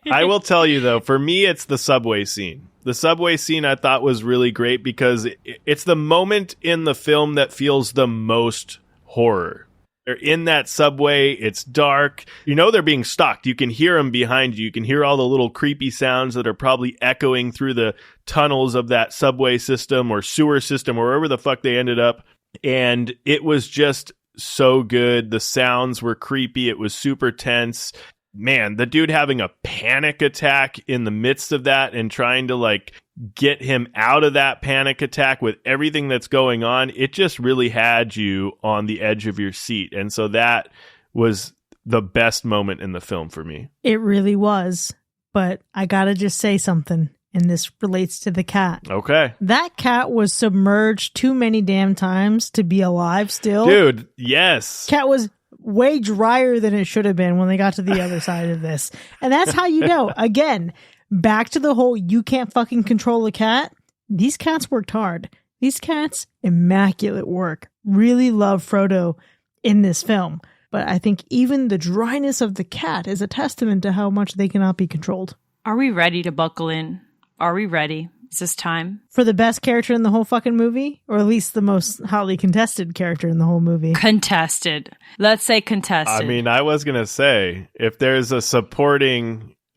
I will tell you, though, for me, it's the subway scene. The subway scene I thought was really great because it's the moment in the film that feels the most horror. They're in that subway. It's dark. You know they're being stalked. You can hear them behind you. You can hear all the little creepy sounds that are probably echoing through the tunnels of that subway system or sewer system or wherever the fuck they ended up. And it was just so good. The sounds were creepy. It was super tense. Man, the dude having a panic attack in the midst of that and trying to like get him out of that panic attack with everything that's going on, it just really had you on the edge of your seat. And so that was the best moment in the film for me. It really was. But I gotta just say something, and this relates to the cat. Okay. That cat was submerged too many damn times to be alive still. Dude, yes. Cat was way drier than it should have been when they got to the other side of this. And that's how you know. Again, back to the whole you can't fucking control a cat. These cats worked hard. These cats, immaculate work. Really love Frodo in this film. But I think even the dryness of the cat is a testament to how much they cannot be controlled. Are we ready to buckle in? Are we ready? Is this time? For the best character in the whole fucking movie? Or at least the most hotly contested character in the whole movie? Contested. Let's say contested. I mean, I was going to say, if there's a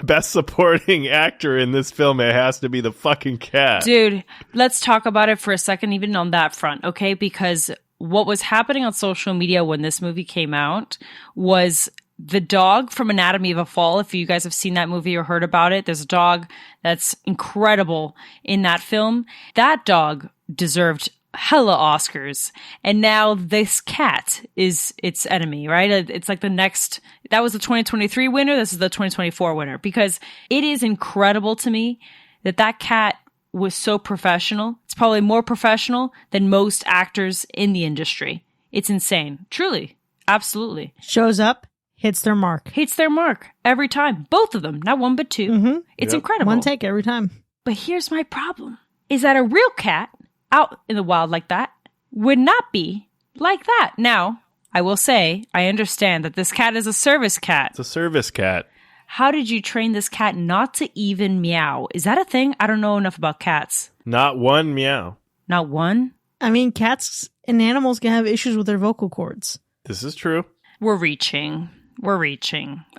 best supporting actor in this film, it has to be the fucking cat. Dude, let's talk about it for a second, even on that front, okay? Because what was happening on social media when this movie came out was the dog from Anatomy of a Fall. If you guys have seen that movie or heard about it, there's a dog that's incredible in that film. That dog deserved hella Oscars. And now this cat is its enemy, right? It's like the next, that was the 2023 winner. This is the 2024 winner, because it is incredible to me that cat was so professional. It's probably more professional than most actors in the industry. It's insane. Truly. Absolutely. Shows up, hits their mark. Hits their mark every time. Both of them. Not one, but two. Mm-hmm. It's incredible. One take every time. But here's my problem. Is that a real cat out in the wild like that would not be like that. Now, I will say, I understand that this cat is a service cat. It's a service cat. How did you train this cat not to even meow? Is that a thing? I don't know enough about cats. Not one meow. Not one? I mean, cats and animals can have issues with their vocal cords. This is true. We're reaching,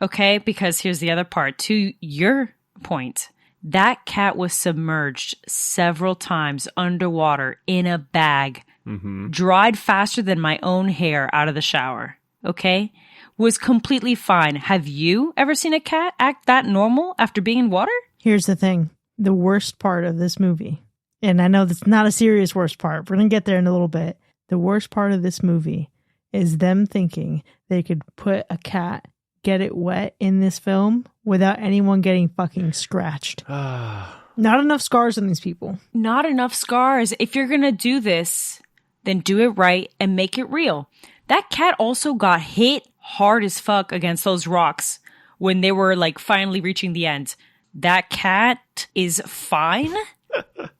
okay? Because here's the other part. To your point, that cat was submerged several times underwater in a bag, dried faster than my own hair out of the shower, okay? Was completely fine. Have you ever seen a cat act that normal after being in water? Here's the thing. The worst part of this movie, and I know that's not a serious worst part. We're going to get there in a little bit. The worst part of this movie is them thinking they could put a cat get it wet in this film without anyone getting fucking scratched. Not enough scars on these people. Not enough scars. If you're going to do this, then do it right and make it real. That cat also got hit hard as fuck against those rocks when they were like finally reaching the end. That cat is fine.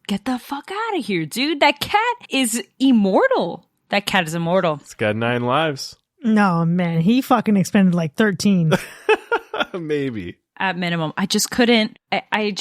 Get the fuck out of here, dude. That cat is immortal. That cat is immortal. It's got 9 lives. No, man. He fucking expended like 13. Maybe. At minimum. I just couldn't. I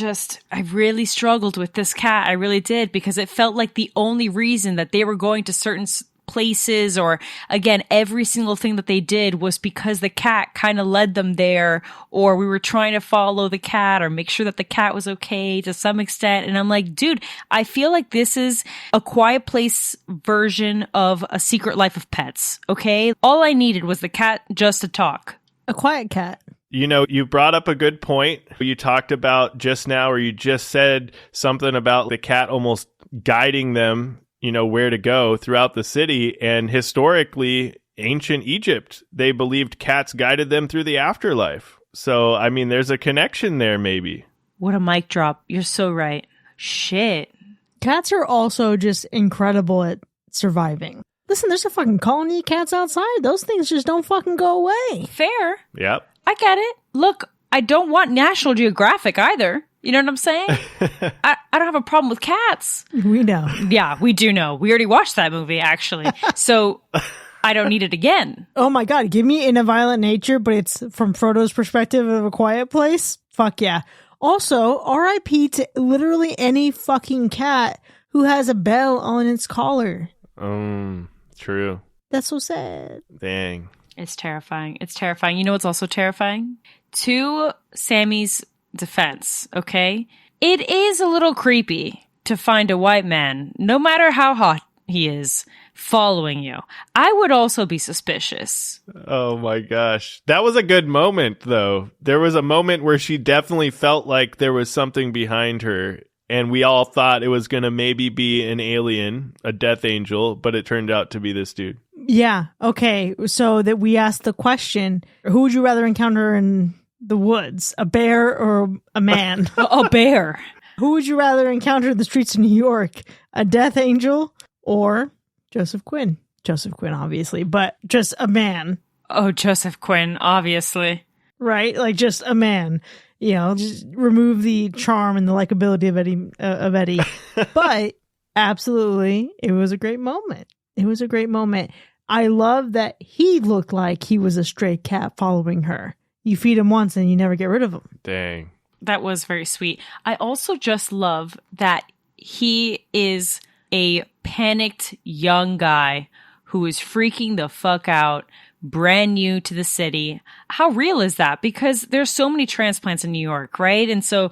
really struggled with this cat. I really did, because it felt like the only reason that they were going to certain places, or again, every single thing that they did was because the cat kind of led them there, or we were trying to follow the cat or make sure that the cat was okay to some extent. And I'm like, dude, I feel like this is a Quiet Place version of A Secret Life of Pets. Okay. All I needed was the cat just to talk. A quiet cat. You know, you brought up a good point. You talked about just now, or you just said something about the cat almost guiding them, you know, where to go throughout the city. And historically, ancient Egypt, they believed cats guided them through the afterlife. So, I mean, there's a connection there, maybe. What a mic drop. You're so right. Shit. Cats are also just incredible at surviving. Listen, there's a fucking colony of cats outside. Those things just don't fucking go away. Fair. Yep. I get it. Look, I don't want National Geographic either. You know what I'm saying? I don't have a problem with cats. We know. Yeah, we do know. We already watched that movie, actually. So I don't need it again. Oh my God, give me In a Violent Nature, but it's from Frodo's perspective of A Quiet Place. Fuck yeah. Also, RIP to literally any fucking cat who has a bell on its collar. True. That's so sad. Dang. It's terrifying. It's terrifying. You know what's also terrifying? To Sammy's defense, okay? It is a little creepy to find a white man, no matter how hot he is, following you. I would also be suspicious. Oh my gosh. That was a good moment, though. There was a moment where she definitely felt like there was something behind her. And we all thought it was going to maybe be an alien, a death angel, but it turned out to be this dude. Yeah. Okay. So that we asked the question, who would you rather encounter in the woods, a bear or a man? A bear. Who would you rather encounter in the streets of New York, a death angel or Joseph Quinn? Joseph Quinn, obviously, but just a man. Oh, Joseph Quinn, obviously. Right? Like just a man. You know, just remove the charm and the likability of Eddie. But absolutely, it was a great moment. It was a great moment. I love that he looked like he was a stray cat following her. You feed him once and you never get rid of him. Dang. That was very sweet. I also just love that he is a panicked young guy who is freaking the fuck out, brand new to the city. How real is that? Because there's so many transplants in New York, right? And so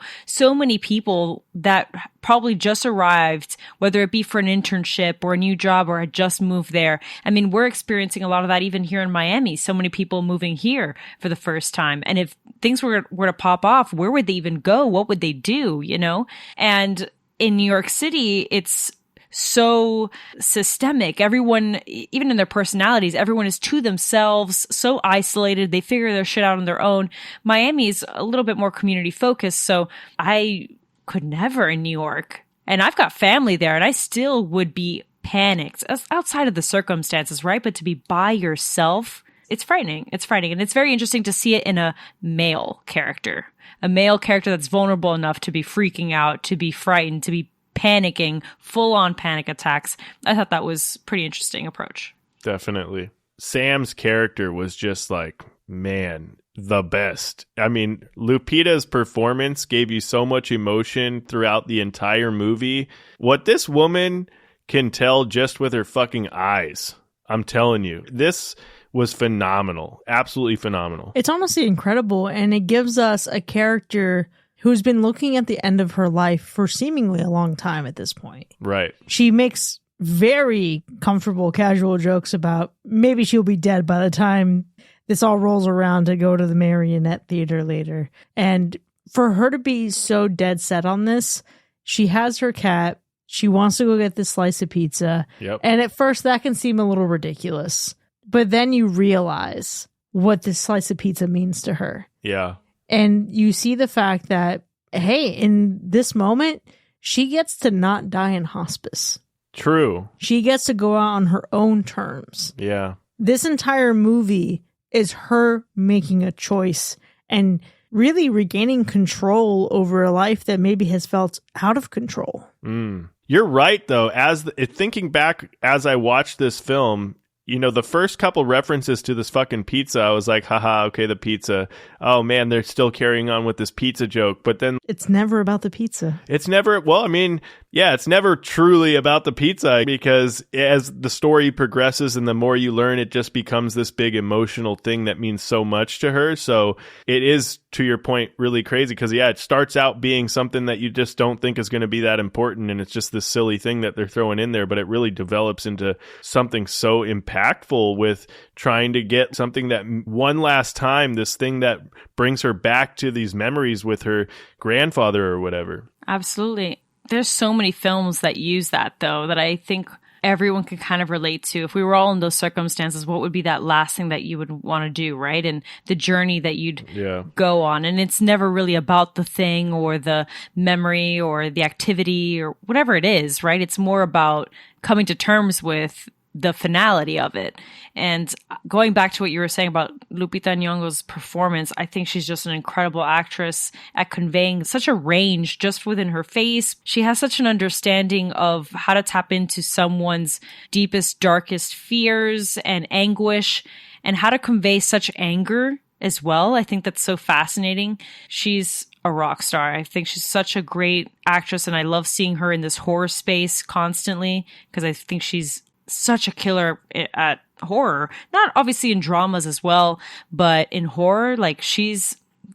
many people that probably just arrived, whether it be for an internship or a new job or had just moved there. I mean, we're experiencing a lot of that even here in Miami. So many people moving here for the first time. And if things were to pop off, where would they even go? What would they do? You know? And in New York City, it's so systemic. Everyone, even in their personalities, everyone is to themselves, so isolated. They figure their shit out on their own. Miami's a little bit more community focused, so I could never in New York. And I've got family there, and I still would be panicked outside of the circumstances, right? But to be by yourself, it's frightening. It's frightening. And it's very interesting to see it in a male character that's vulnerable enough to be freaking out, to be frightened, to be panicking, full-on panic attacks. I thought that was pretty interesting approach. Definitely. Sam's character was just like, man, the best. I mean, Lupita's performance gave you so much emotion throughout the entire movie. What this woman can tell just with her fucking eyes, I'm telling you, this was phenomenal. Absolutely phenomenal. It's honestly incredible, and it gives us a character who's been looking at the end of her life for seemingly a long time at this point. Right. She makes very comfortable, casual jokes about maybe she'll be dead by the time this all rolls around to go to the Marionette Theater later. And for her to be so dead set on this, she has her cat. She wants to go get this slice of pizza. Yep. And at first that can seem a little ridiculous. But then you realize, what this slice of pizza means to her. Yeah. And you see the fact that, hey, in this moment, she gets to not die in hospice. True. She gets to go out on her own terms. Yeah. This entire movie is her making a choice and really regaining control over a life that maybe has felt out of control. You're right, though. Thinking back as I watched this film, you know, the first couple references to this fucking pizza, I was like, haha, okay, the pizza. Oh, man, they're still carrying on with this pizza joke. But then it's never about the pizza. It's never, well, I mean, yeah, it's never truly about the pizza, because as the story progresses and the more you learn, it just becomes this big emotional thing that means so much to her. So it is, to your point, really crazy because, yeah, it starts out being something that you just don't think is going to be that important. And it's just this silly thing that they're throwing in there, but it really develops into something so impactful with trying to get something that one last time, this thing that brings her back to these memories with her grandfather or whatever. Absolutely. There's so many films that use that, though, that I think everyone can kind of relate to. If we were all in those circumstances, what would be that last thing that you would want to do, right? And the journey that you'd go on. And it's never really about the thing or the memory or the activity or whatever it is, right? It's more about coming to terms with the finality of it. And going back to what you were saying about Lupita Nyong'o's performance, I think she's just an incredible actress at conveying such a range just within her face. She has such an understanding of how to tap into someone's deepest, darkest fears and anguish, and how to convey such anger as well. I think that's so fascinating. She's a rock star. I think she's such a great actress, and I love seeing her in this horror space constantly because I think she's such a killer at horror. Not obviously in dramas as well, but in horror, like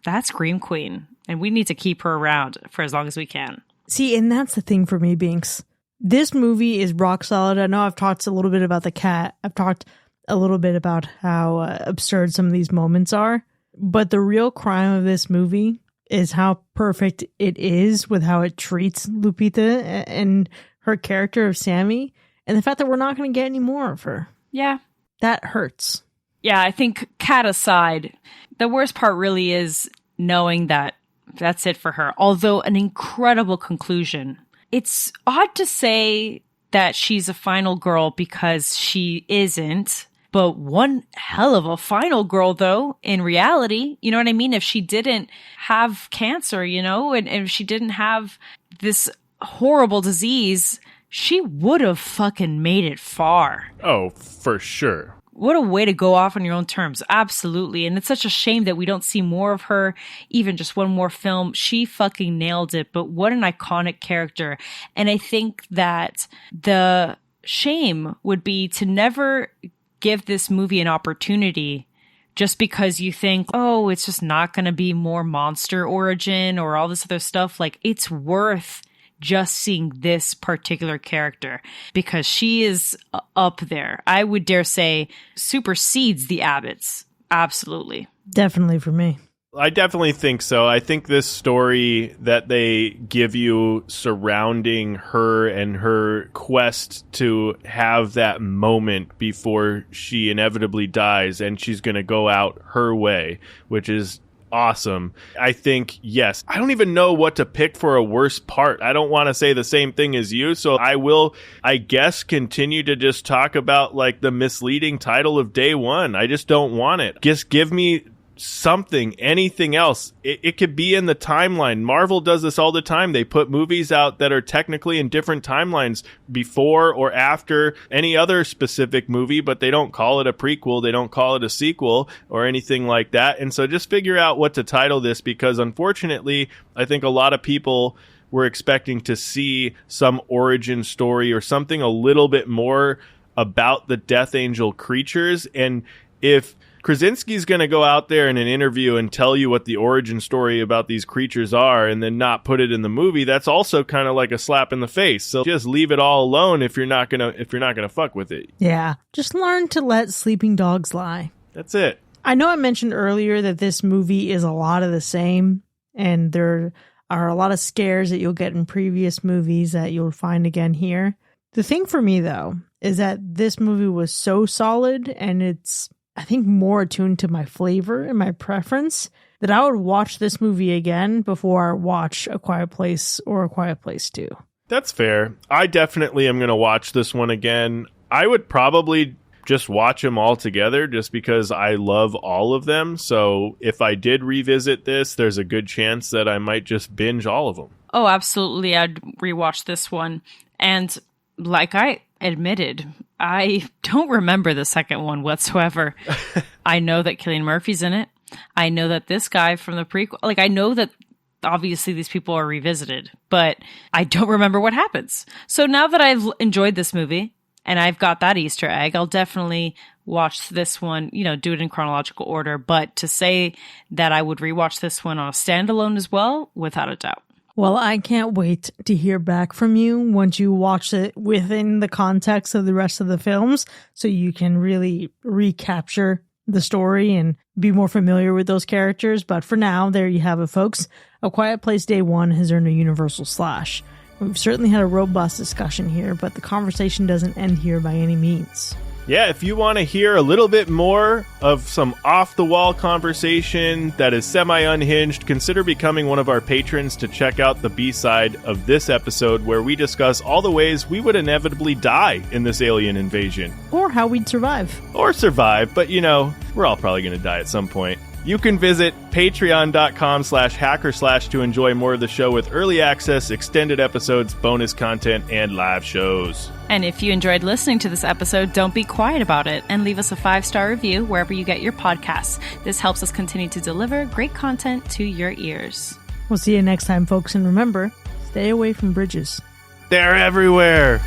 that scream queen, and we need to keep her around for as long as we can. See, and that's the thing for me, Binks. This movie is rock solid. I know I've talked a little bit about the cat. I've talked a little bit about how absurd some of these moments are, but the real crime of this movie is how perfect it is with how it treats Lupita and her character of Sammy. And the fact that we're not going to get any more of her. Yeah. That hurts. Yeah, I think cat aside, the worst part really is knowing that that's it for her. Although an incredible conclusion. It's odd to say that she's a final girl because she isn't. But one hell of a final girl, though, in reality. You know what I mean? If she didn't have cancer, you know, and if she didn't have this horrible disease, she would have fucking made it far. Oh, for sure. What a way to go off on your own terms. Absolutely. And it's such a shame that we don't see more of her, even just one more film. She fucking nailed it, but what an iconic character. And I think that the shame would be to never give this movie an opportunity just because you think, oh, it's just not going to be more monster origin or all this other stuff. Like, it's worth just seeing this particular character because she is up there. I would dare say supersedes the Abbotts. Absolutely. Definitely for me. I definitely think so. I think this story that they give you surrounding her and her quest to have that moment before she inevitably dies and she's going to go out her way, which is awesome. I think, yes, I don't even know what to pick for a worse part. I don't want to say the same thing as you, so I will, I guess, continue to just talk about like the misleading title of Day One. I just don't want it. Just give me something, anything else. It could be in the timeline. Marvel does this all the time. They put movies out that are technically in different timelines before or after any other specific movie, but they don't call it a prequel. They don't call it a sequel or anything like that. And so just figure out what to title this, because unfortunately, I think a lot of people were expecting to see some origin story or something a little bit more about the Death Angel creatures. And if Krasinski's going to go out there in an interview and tell you what the origin story about these creatures are and then not put it in the movie, that's also kind of like a slap in the face. So just leave it all alone if you're not going to fuck with it. Yeah. Just learn to let sleeping dogs lie. That's it. I know I mentioned earlier that this movie is a lot of the same, and there are a lot of scares that you'll get in previous movies that you'll find again here. The thing for me, though, is that this movie was so solid, and it's I think, more attuned to my flavor and my preference, that I would watch this movie again before I watch A Quiet Place or A Quiet Place 2. That's fair. I definitely am going to watch this one again. I would probably just watch them all together just because I love all of them. So if I did revisit this, there's a good chance that I might just binge all of them. Oh, absolutely. I'd rewatch this one. And like I admitted, I don't remember the second one whatsoever. I know that Cillian Murphy's in it. I know that this guy from the prequel, like, I know that obviously these people are revisited, but I don't remember what happens. So now that I've enjoyed this movie and I've got that Easter egg, I'll definitely watch this one, do it in chronological order. But to say that I would rewatch this one on a standalone as well, without a doubt. Well, I can't wait to hear back from you once you watch it within the context of the rest of the films, so you can really recapture the story and be more familiar with those characters. But for now, there you have it, folks. A Quiet Place Day 1 has earned a Universal Slash. We've certainly had a robust discussion here, but the conversation doesn't end here by any means. Yeah, if you want to hear a little bit more of some off-the-wall conversation that is semi-unhinged, consider becoming one of our patrons to check out the B-side of this episode where we discuss all the ways we would inevitably die in this alien invasion. Or how we'd survive. Or survive, but we're all probably going to die at some point. You can visit patreon.com/hackerslash to enjoy more of the show with early access, extended episodes, bonus content, and live shows. And if you enjoyed listening to this episode, don't be quiet about it and leave us a 5-star review wherever you get your podcasts. This helps us continue to deliver great content to your ears. We'll see you next time, folks, and remember, stay away from bridges. They're everywhere!